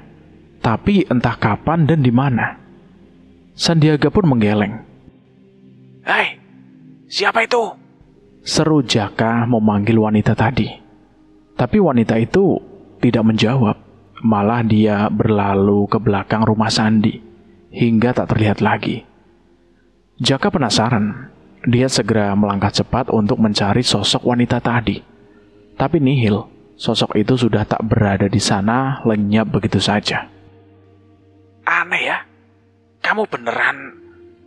tapi entah kapan dan di mana. Sandiaga pun menggeleng. Hei, siapa itu? Seru Jaka memanggil wanita tadi. Tapi wanita itu tidak menjawab. Malah dia berlalu ke belakang rumah Sandi, hingga tak terlihat lagi. Jaka penasaran. Dia segera melangkah cepat untuk mencari sosok wanita tadi. Tapi nihil, sosok itu sudah tak berada di sana, lenyap begitu saja. Aneh ya, kamu beneran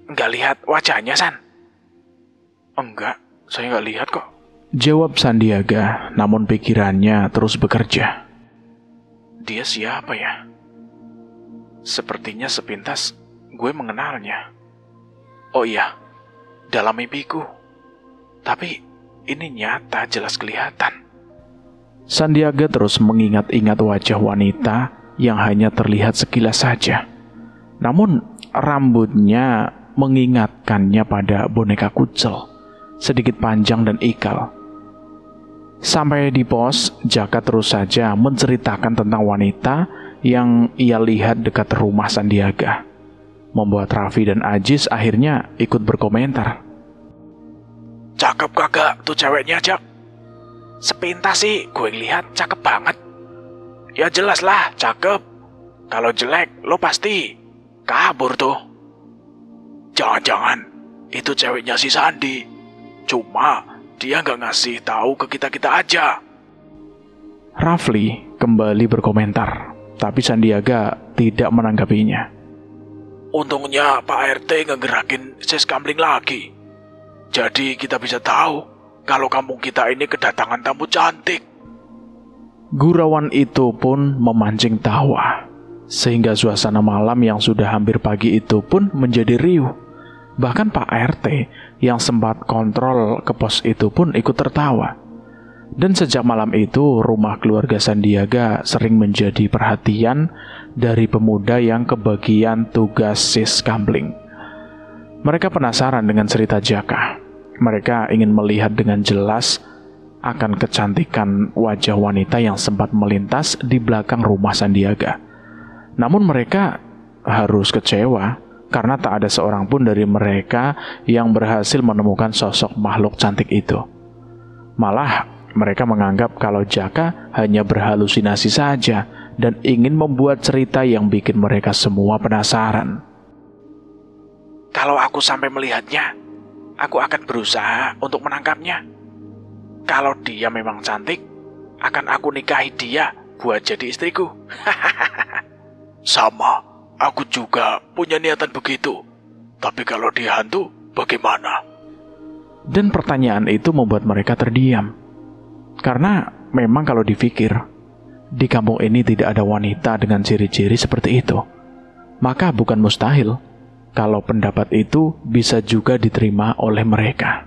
nggak lihat wajahnya, San? Enggak, saya nggak lihat kok, jawab Sandiaga, namun pikirannya terus bekerja. Dia siapa ya? Sepertinya sepintas gue mengenalnya. Oh iya, dalam mimpiku. Tapi ini nyata, jelas kelihatan. Sandiaga terus mengingat-ingat wajah wanita yang hanya terlihat sekilas saja. Namun rambutnya mengingatkannya pada boneka kucel, sedikit panjang dan ikal. Sampai di pos, Jaka terus saja menceritakan tentang wanita yang ia lihat dekat rumah Sandiaga. Membuat Raffi dan Ajis akhirnya ikut berkomentar. Cakep kagak tuh ceweknya, Jak? Sepintas sih gue ngelihat cakep banget. Ya jelas lah cakep. Kalau jelek lo pasti kabur tuh. Jangan-jangan itu ceweknya si Sandi. Cuma dia nggak ngasih tahu ke kita-kita aja. Rafli kembali berkomentar, tapi Sandiaga tidak menanggapinya. Untungnya Pak RT ngegerakin seskamling lagi. Jadi kita bisa tahu kalau kampung kita ini kedatangan tamu cantik. Gurauan itu pun memancing tawa, sehingga suasana malam yang sudah hampir pagi itu pun menjadi riuh. Bahkan Pak RT yang sempat kontrol ke pos itu pun ikut tertawa. Dan sejak malam itu, rumah keluarga Sandiaga sering menjadi perhatian dari pemuda yang kebagian tugas siskamling. Mereka penasaran dengan cerita Jaka. Mereka ingin melihat dengan jelas akan kecantikan wajah wanita yang sempat melintas di belakang rumah Sandiaga. Namun mereka harus kecewa karena tak ada seorang pun dari mereka yang berhasil menemukan sosok makhluk cantik itu. Malah mereka menganggap kalau Jaka hanya berhalusinasi saja dan ingin membuat cerita yang bikin mereka semua penasaran. Kalau aku sampai melihatnya, aku akan berusaha untuk menangkapnya. Kalau dia memang cantik, akan aku nikahi dia buat jadi istriku. Sama, aku juga punya niatan begitu. Tapi kalau dia hantu, bagaimana? Dan pertanyaan itu membuat mereka terdiam. Karena memang kalau dipikir, di kampung ini tidak ada wanita dengan ciri-ciri seperti itu. Maka bukan mustahil kalau pendapat itu bisa juga diterima oleh mereka.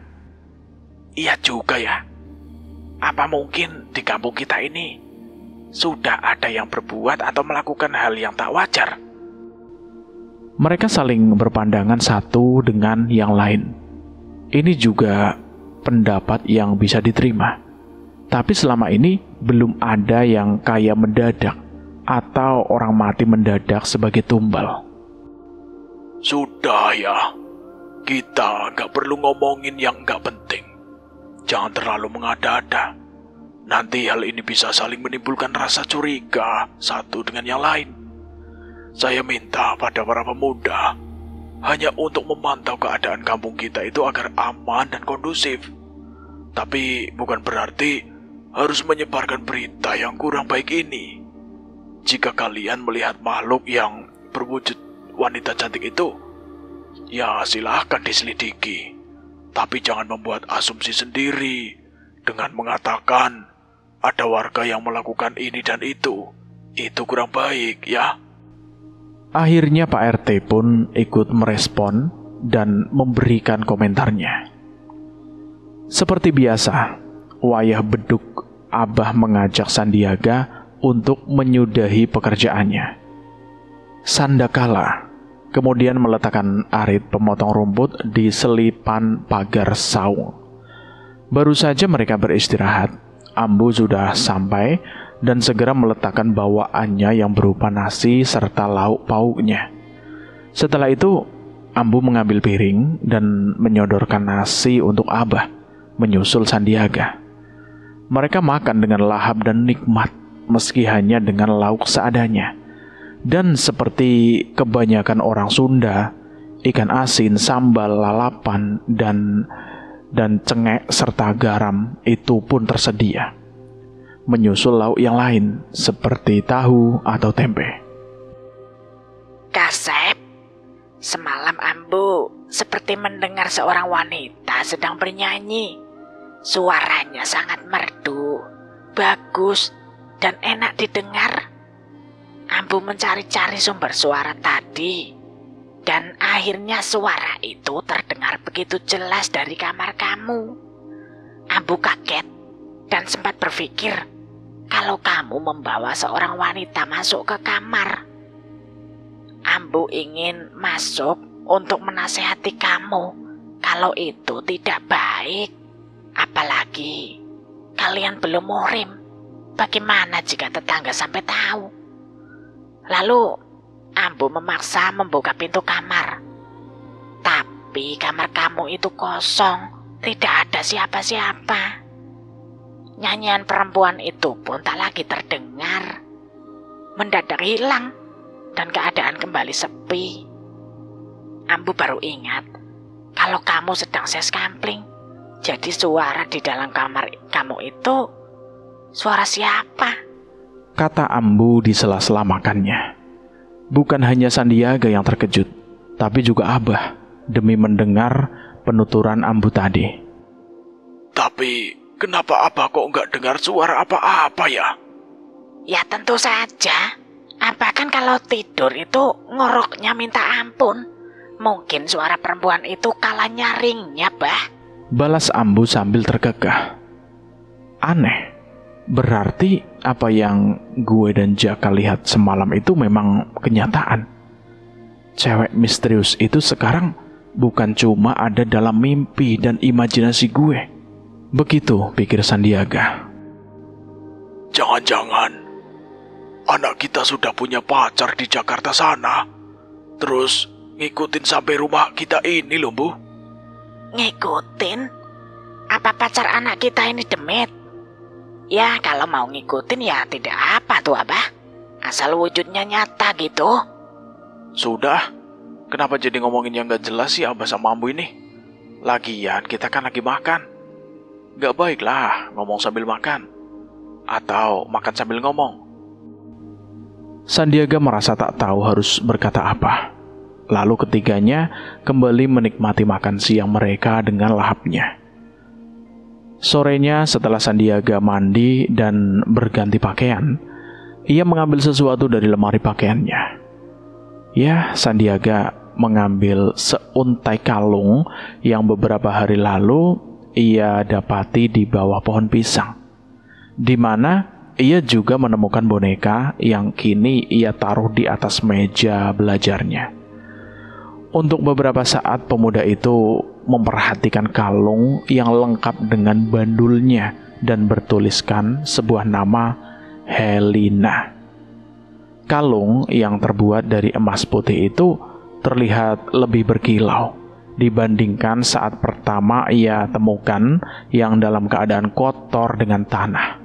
Iya juga ya. Apa mungkin di kampung kita ini sudah ada yang berbuat atau melakukan hal yang tak wajar? Mereka saling berpandangan satu dengan yang lain. Ini juga pendapat yang bisa diterima. Tapi selama ini belum ada yang kaya mendadak atau orang mati mendadak sebagai tumbal. Sudah ya, kita gak perlu ngomongin yang gak penting. Jangan terlalu mengada-ada. Nanti hal ini bisa saling menimbulkan rasa curiga satu dengan yang lain. Saya minta pada para pemuda hanya untuk memantau keadaan kampung kita itu agar aman dan kondusif. Tapi bukan berarti harus menyebarkan berita yang kurang baik ini. Jika kalian melihat makhluk yang berwujud wanita cantik itu, ya silahkan diselidiki. Tapi jangan membuat asumsi sendiri dengan mengatakan ada warga yang melakukan ini dan itu. Itu kurang baik ya. Akhirnya Pak RT pun ikut merespon dan memberikan komentarnya. Seperti biasa, wayah beduk Abah mengajak Sandiaga untuk menyudahi pekerjaannya. Sandakala kemudian meletakkan arit pemotong rumput di selipan pagar saung. Baru saja mereka beristirahat, Ambu sudah sampai dan segera meletakkan bawaannya yang berupa nasi serta lauk pauknya. Setelah itu, Ambu mengambil piring dan menyodorkan nasi untuk Abah, menyusul Sandiaga. Mereka makan dengan lahap dan nikmat, meski hanya dengan lauk seadanya. Dan seperti kebanyakan orang Sunda, ikan asin, sambal, lalapan, dan cengek serta garam itu pun tersedia. Menyusul lauk yang lain seperti tahu atau tempe. Kasep, semalam Ambu seperti mendengar seorang wanita sedang bernyanyi. Suaranya sangat merdu, bagus, dan enak didengar. Ambu mencari-cari sumber suara tadi, dan akhirnya suara itu terdengar begitu jelas dari kamar kamu. Ambu kaget dan sempat berpikir kalau kamu membawa seorang wanita masuk ke kamar. Ambu ingin masuk untuk menasehati kamu kalau itu tidak baik. Apalagi kalian belum muhrim. Bagaimana jika tetangga sampai tahu? Lalu Ambu memaksa membuka pintu kamar. Tapi kamar kamu itu kosong, tidak ada siapa-siapa. Nyanyian perempuan itu pun tak lagi terdengar. Mendadak hilang dan keadaan kembali sepi. Ambu baru ingat kalau kamu sedang ses kampling. Jadi suara di dalam kamar kamu itu suara siapa? Kata Ambu di sela-sela makannya. Bukan hanya Sandiaga yang terkejut, tapi juga Abah demi mendengar penuturan Ambu tadi. Tapi kenapa Abah kok nggak dengar suara apa-apa ya? Ya tentu saja. Abah kan kalau tidur itu ngoroknya minta ampun. Mungkin suara perempuan itu kalah nyaringnya, Bah. Balas Ambu sambil terkekeh. Aneh, berarti apa yang gue dan Jaka lihat semalam itu memang kenyataan. Cewek misterius itu sekarang bukan cuma ada dalam mimpi dan imajinasi gue. Begitu pikir Sandiaga. Jangan-jangan anak kita sudah punya pacar di Jakarta sana, terus ngikutin sampai rumah kita ini loh, Bu. Ngikutin? Apa pacar anak kita ini demit? Ya kalau mau ngikutin ya tidak apa tuh Abah. Asal wujudnya nyata gitu. Sudah, kenapa jadi ngomongin yang gak jelas sih Abah sama Ambu ini? Lagian kita kan lagi makan. Gak baik lah ngomong sambil makan. Atau makan sambil ngomong. Sandiaga merasa tak tahu harus berkata apa. Lalu ketiganya kembali menikmati makan siang mereka dengan lahapnya. Sorenya setelah Sandiaga mandi dan berganti pakaian, ia mengambil sesuatu dari lemari pakaiannya. Ya, Sandiaga mengambil seuntai kalung yang beberapa hari lalu ia dapati di bawah pohon pisang, di mana ia juga menemukan boneka yang kini ia taruh di atas meja belajarnya. Untuk beberapa saat pemuda itu memperhatikan kalung yang lengkap dengan bandulnya dan bertuliskan sebuah nama Helena. Kalung yang terbuat dari emas putih itu terlihat lebih berkilau dibandingkan saat pertama ia temukan yang dalam keadaan kotor dengan tanah.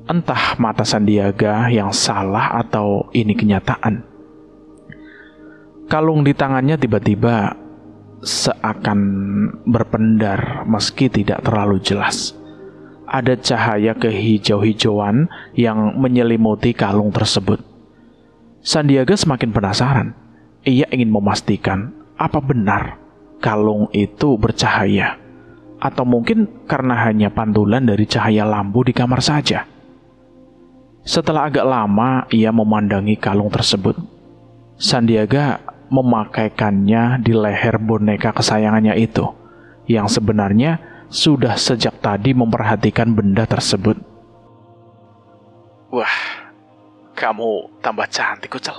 Entah mata Sandiaga yang salah atau ini kenyataan. Kalung di tangannya tiba-tiba seakan berpendar meski tidak terlalu jelas. Ada cahaya kehijau-hijauan yang menyelimuti kalung tersebut. Sandiaga semakin penasaran. Ia ingin memastikan apa benar kalung itu bercahaya. Atau mungkin karena hanya pantulan dari cahaya lampu di kamar saja. Setelah agak lama ia memandangi kalung tersebut. Sandiaga memakaikannya di leher boneka kesayangannya itu, yang sebenarnya sudah sejak tadi memperhatikan benda tersebut. Wah, kamu tambah cantik, Kucel.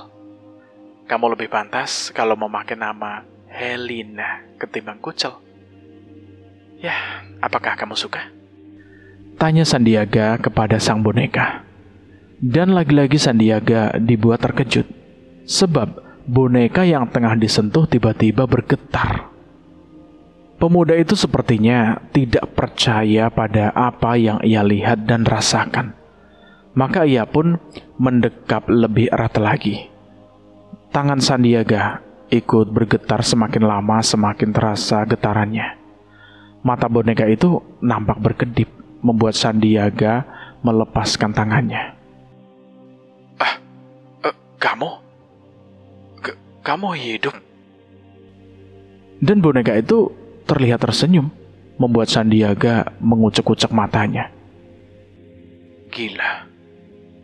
Kamu lebih pantas kalau memakai nama Helena ketimbang Kucel. Ya, apakah kamu suka? Tanya Sandiaga kepada sang boneka. Dan lagi-lagi Sandiaga dibuat terkejut, sebab boneka yang tengah disentuh tiba-tiba bergetar. Pemuda itu sepertinya tidak percaya pada apa yang ia lihat dan rasakan. Maka ia pun mendekap lebih erat lagi. Tangan Sandiaga ikut bergetar, semakin lama semakin terasa getarannya. Mata boneka itu nampak berkedip, membuat Sandiaga melepaskan tangannya. Kamu hidup? Dan boneka itu terlihat tersenyum, membuat Sandiaga mengucek-ucek matanya. Gila,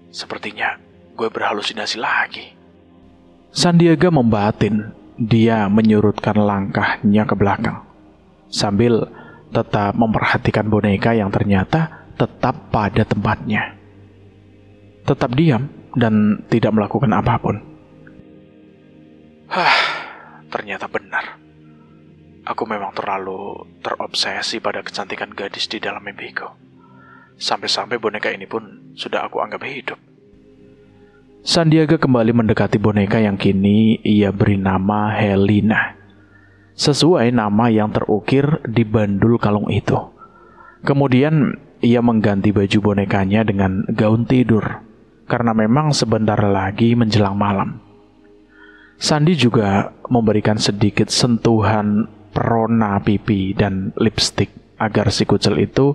sepertinya gue berhalusinasi lagi. Sandiaga membatin, dia menyurutkan langkahnya ke belakang, sambil tetap memperhatikan boneka yang ternyata tetap pada tempatnya. Tetap diam dan tidak melakukan apapun. Ternyata benar. Aku memang terlalu terobsesi pada kecantikan gadis di dalam mimpiku. Sampai-sampai boneka ini pun sudah aku anggap hidup. Sandiaga kembali mendekati boneka yang kini ia beri nama Helena, sesuai nama yang terukir di bandul kalung itu. Kemudian ia mengganti baju bonekanya dengan gaun tidur, karena memang sebentar lagi menjelang malam. Sandi juga memberikan sedikit sentuhan perona pipi dan lipstik agar si kucel itu,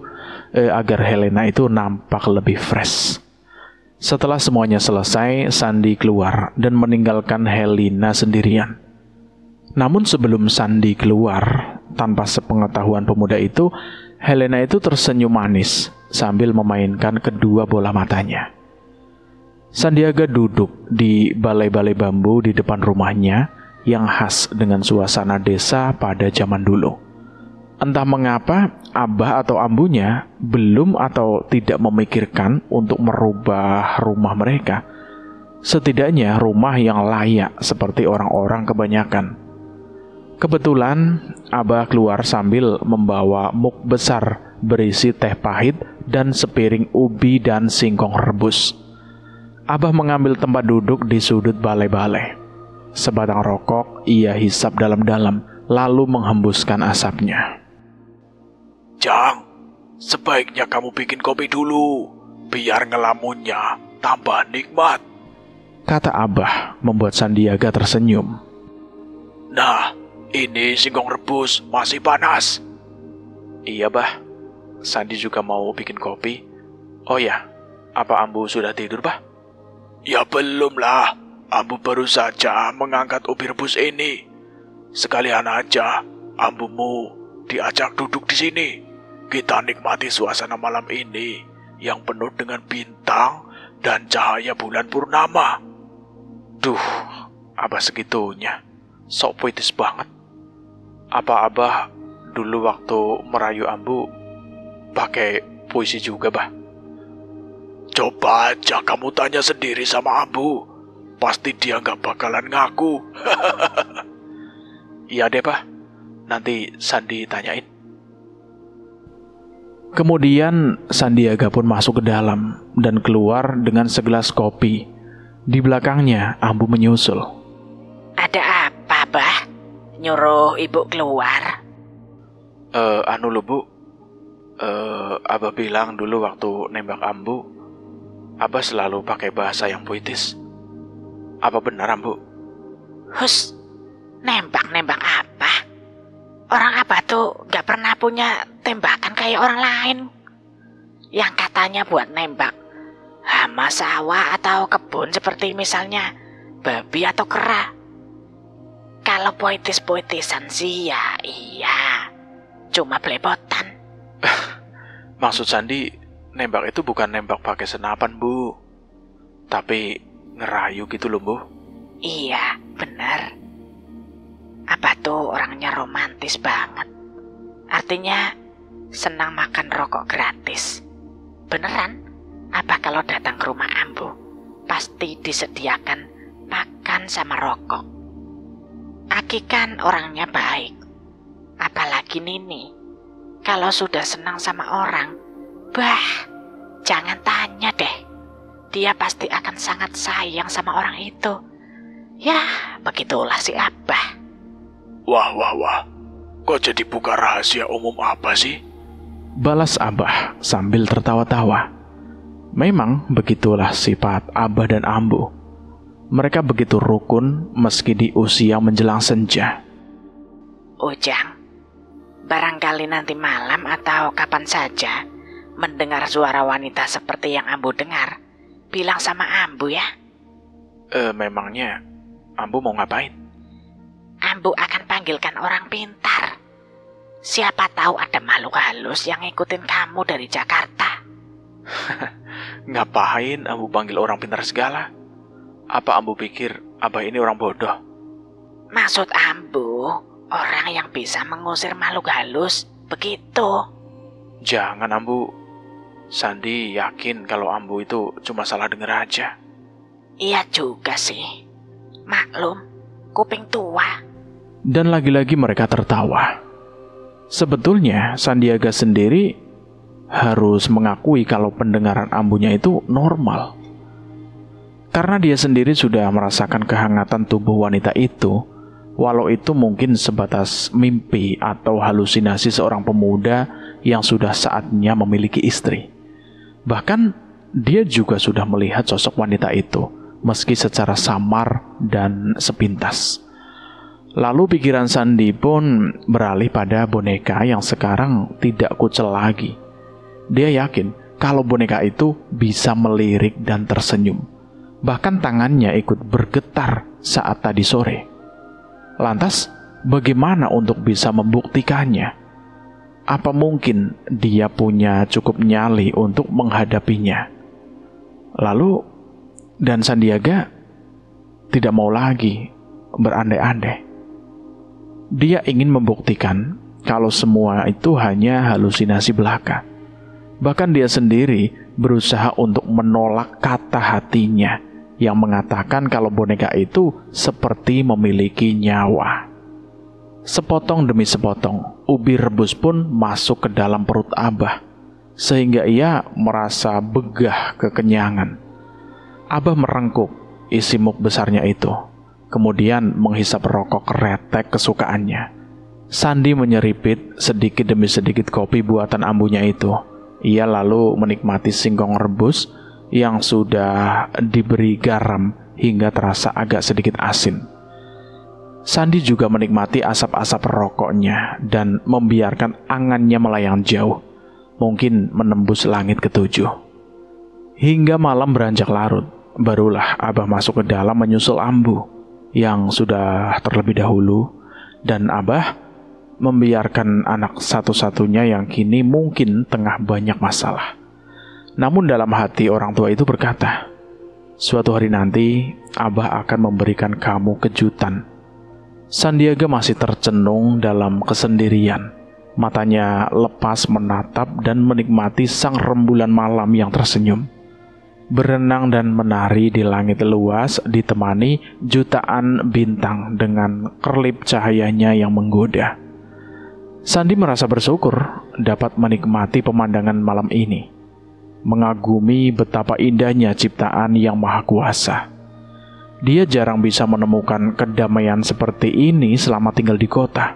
agar Helena itu nampak lebih fresh. Setelah semuanya selesai, Sandi keluar dan meninggalkan Helena sendirian. Namun sebelum Sandi keluar, tanpa sepengetahuan pemuda itu, Helena itu tersenyum manis sambil memainkan kedua bola matanya. Sandiaga duduk di balai-balai bambu di depan rumahnya yang khas dengan suasana desa pada zaman dulu. Entah mengapa, abah atau ambunya belum atau tidak memikirkan untuk merubah rumah mereka. Setidaknya rumah yang layak seperti orang-orang kebanyakan. Kebetulan, abah keluar sambil membawa muk besar berisi teh pahit dan sepiring ubi dan singkong rebus. Abah mengambil tempat duduk di sudut balai-balai. Sebatang rokok ia hisap dalam-dalam, lalu menghembuskan asapnya. Jang, sebaiknya kamu bikin kopi dulu, biar ngelamunnya tambah nikmat, kata abah, membuat Sandiaga tersenyum. Nah, ini singkong rebus masih panas. Iya, bah. Sandi juga mau bikin kopi. Oh ya, apa ambu sudah tidur, bah? Ya belum lah, ambu baru saja mengangkat ubi rebus ini. Sekalian aja, ambumu diajak duduk di sini. Kita nikmati suasana malam ini yang penuh dengan bintang dan cahaya bulan purnama. Duh, abah segitunya. Sok puitis banget. Apa abah dulu waktu merayu ambu pakai puisi juga, bah? Coba aja kamu tanya sendiri sama ambu. Pasti dia gak bakalan ngaku. Iya deh, bah. Nanti Sandi tanyain. Kemudian Sandiaga pun masuk ke dalam dan keluar dengan segelas kopi. Di belakangnya ambu menyusul. Ada apa, bah? Nyuruh ibu keluar? Anu lo, bu. Abah bilang dulu waktu nembak ambu, abah selalu pakai bahasa yang puitis. Apa benar, ambu? Hus, nembak-nembak apa? Orang abah tuh gak pernah punya tembakan kayak orang lain. Yang katanya buat nembak hama sawah atau kebun seperti misalnya babi atau kera. Kalau puitis-puitisan sih ya iya, cuma belepotan. Maksud Sandi, nembak itu bukan nembak pakai senapan, bu. Tapi ngerayu gitu loh, bu. Iya, bener. Abah tuh orangnya romantis banget. Artinya senang makan rokok gratis. Beneran, Abah kalau datang ke rumah ambu pasti disediakan makan sama rokok. Aki kan orangnya baik. Apalagi Nini, kalau sudah senang sama orang, bah, jangan tanya deh. dia pasti akan sangat sayang sama orang itu. Ya, begitulah si Abah. Wah. Kok jadi buka rahasia umum apa sih? Balas Abah sambil tertawa-tawa. Memang begitulah sifat Abah dan Ambu. Mereka begitu rukun meski di usia menjelang senja. Ujang, barangkali nanti malam atau kapan saja mendengar suara wanita seperti yang Ambu dengar, bilang sama Ambu ya. Memangnya Ambu mau ngapain? Ambu akan panggilkan orang pintar. Siapa tahu ada makhluk halus yang ngikutin kamu dari Jakarta. Ngapain Ambu panggil orang pintar segala? Apa Ambu pikir Abah ini orang bodoh? Maksud Ambu, orang yang bisa mengusir makhluk halus, begitu. Jangan Ambu. Sandi yakin kalau Ambu itu cuma salah dengar aja. Iya juga sih. Maklum, kuping tua. Dan lagi-lagi mereka tertawa. Sebetulnya Sandiaga sendiri harus mengakui kalau pendengaran Ambunya itu normal. Karena dia sendiri sudah merasakan kehangatan tubuh wanita itu, walau itu mungkin sebatas mimpi atau halusinasi seorang pemuda yang sudah saatnya memiliki istri. Bahkan dia juga sudah melihat sosok wanita itu, meski secara samar dan sepintas. Lalu pikiran Sandi pun beralih pada boneka yang sekarang tidak kucel lagi. Dia yakin kalau boneka itu bisa melirik dan tersenyum. Bahkan tangannya ikut bergetar saat tadi sore. Lantas, bagaimana untuk bisa membuktikannya? Apa mungkin dia punya cukup nyali untuk menghadapinya? Lalu, dan Sandiaga tidak mau lagi berandai-andai. Dia ingin membuktikan kalau semua itu hanya halusinasi belaka. Bahkan dia sendiri berusaha untuk menolak kata hatinya yang mengatakan kalau boneka itu seperti memiliki nyawa. Sepotong demi sepotong, ubi rebus pun masuk ke dalam perut Abah, sehingga ia merasa begah kekenyangan. Abah merengkup isi muk besarnya itu, kemudian menghisap rokok kretek kesukaannya. Sandi menyeripit sedikit demi sedikit kopi buatan Ambunya itu. Ia lalu menikmati singkong rebus yang sudah diberi garam hingga terasa agak sedikit asin. Sandi juga menikmati asap-asap rokoknya dan membiarkan angannya melayang jauh, mungkin menembus langit ketujuh. Hingga malam beranjak larut, barulah Abah masuk ke dalam menyusul Ambu yang sudah terlebih dahulu, dan Abah membiarkan anak satu-satunya yang kini mungkin tengah banyak masalah. Namun dalam hati orang tua itu berkata, suatu hari nanti Abah akan memberikan kamu kejutan. Sandiaga masih tercenung dalam kesendirian. Matanya lepas menatap dan menikmati sang rembulan malam yang tersenyum. Berenang dan menari di langit luas ditemani jutaan bintang dengan kerlip cahayanya yang menggoda. Sandi merasa bersyukur dapat menikmati pemandangan malam ini, mengagumi betapa indahnya ciptaan yang maha kuasa. Dia jarang bisa menemukan kedamaian seperti ini selama tinggal di kota.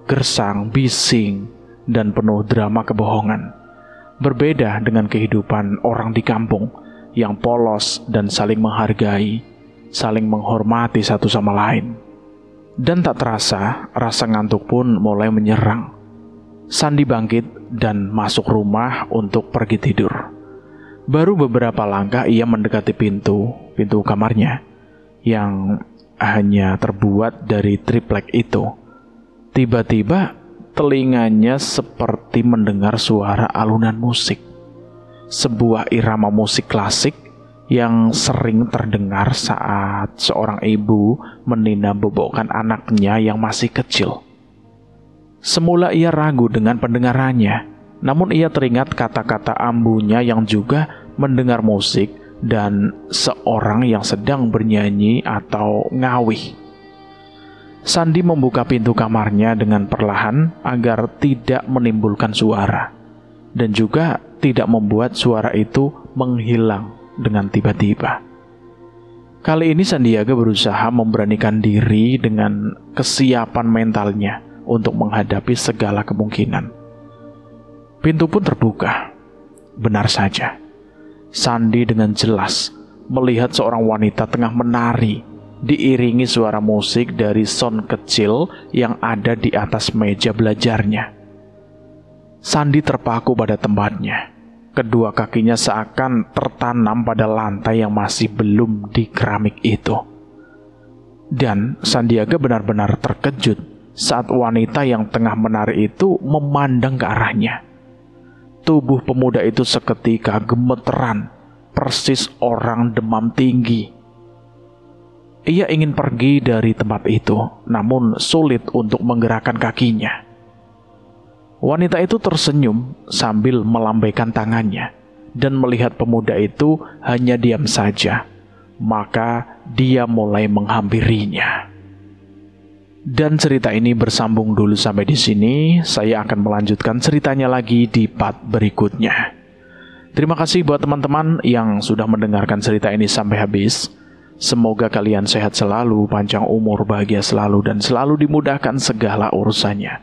Gersang, bising, dan penuh drama kebohongan. Berbeda dengan kehidupan orang di kampung yang polos dan saling menghargai, saling menghormati satu sama lain. Dan tak terasa, rasa ngantuk pun mulai menyerang. Sandi bangkit dan masuk rumah untuk pergi tidur. Baru beberapa langkah ia mendekati pintu kamarnya yang hanya terbuat dari triplek itu. Tiba-tiba telinganya seperti mendengar suara alunan musik. Sebuah irama musik klasik yang sering terdengar saat seorang ibu menindam-bobokkan anaknya yang masih kecil. Semula ia ragu dengan pendengarannya, namun ia teringat kata-kata Ambunya yang juga mendengar musik dan seorang yang sedang bernyanyi atau ngawih. Sandi membuka pintu kamarnya dengan perlahan agar tidak menimbulkan suara, dan juga tidak membuat suara itu menghilang dengan tiba-tiba. Kali ini Sandiaga berusaha memberanikan diri dengan kesiapan mentalnya untuk menghadapi segala kemungkinan. Pintu pun terbuka. Benar saja, Sandi dengan jelas melihat seorang wanita tengah menari diiringi suara musik dari sound kecil yang ada di atas meja belajarnya. Sandi terpaku pada tempatnya. Kedua kakinya seakan tertanam pada lantai yang masih belum di keramik itu. Dan Sandiaga benar-benar terkejut saat wanita yang tengah menari itu memandang ke arahnya. Tubuh pemuda itu seketika gemeteran, persis orang demam tinggi. Ia ingin pergi dari tempat itu, namun sulit untuk menggerakkan kakinya. Wanita itu tersenyum sambil melambaikan tangannya dan melihat pemuda itu hanya diam saja. Maka dia mulai menghampirinya. Dan cerita ini bersambung dulu sampai di sini. Saya akan melanjutkan ceritanya lagi di part berikutnya. Terima kasih buat teman-teman yang sudah mendengarkan cerita ini sampai habis. Semoga kalian sehat selalu, panjang umur, bahagia selalu, dan selalu dimudahkan segala urusannya.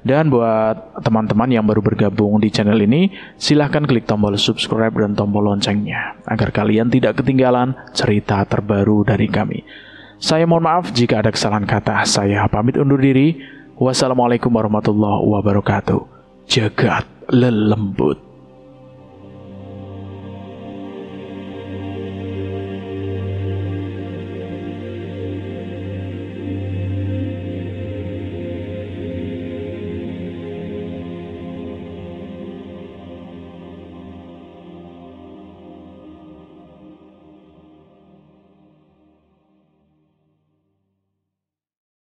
Dan buat teman-teman yang baru bergabung di channel ini, silahkan klik tombol subscribe dan tombol loncengnya, agar kalian tidak ketinggalan cerita terbaru dari kami. Saya mohon maaf jika ada kesalahan kata. Saya pamit undur diri. Wassalamualaikum warahmatullahi wabarakatuh. Jagat lelembut.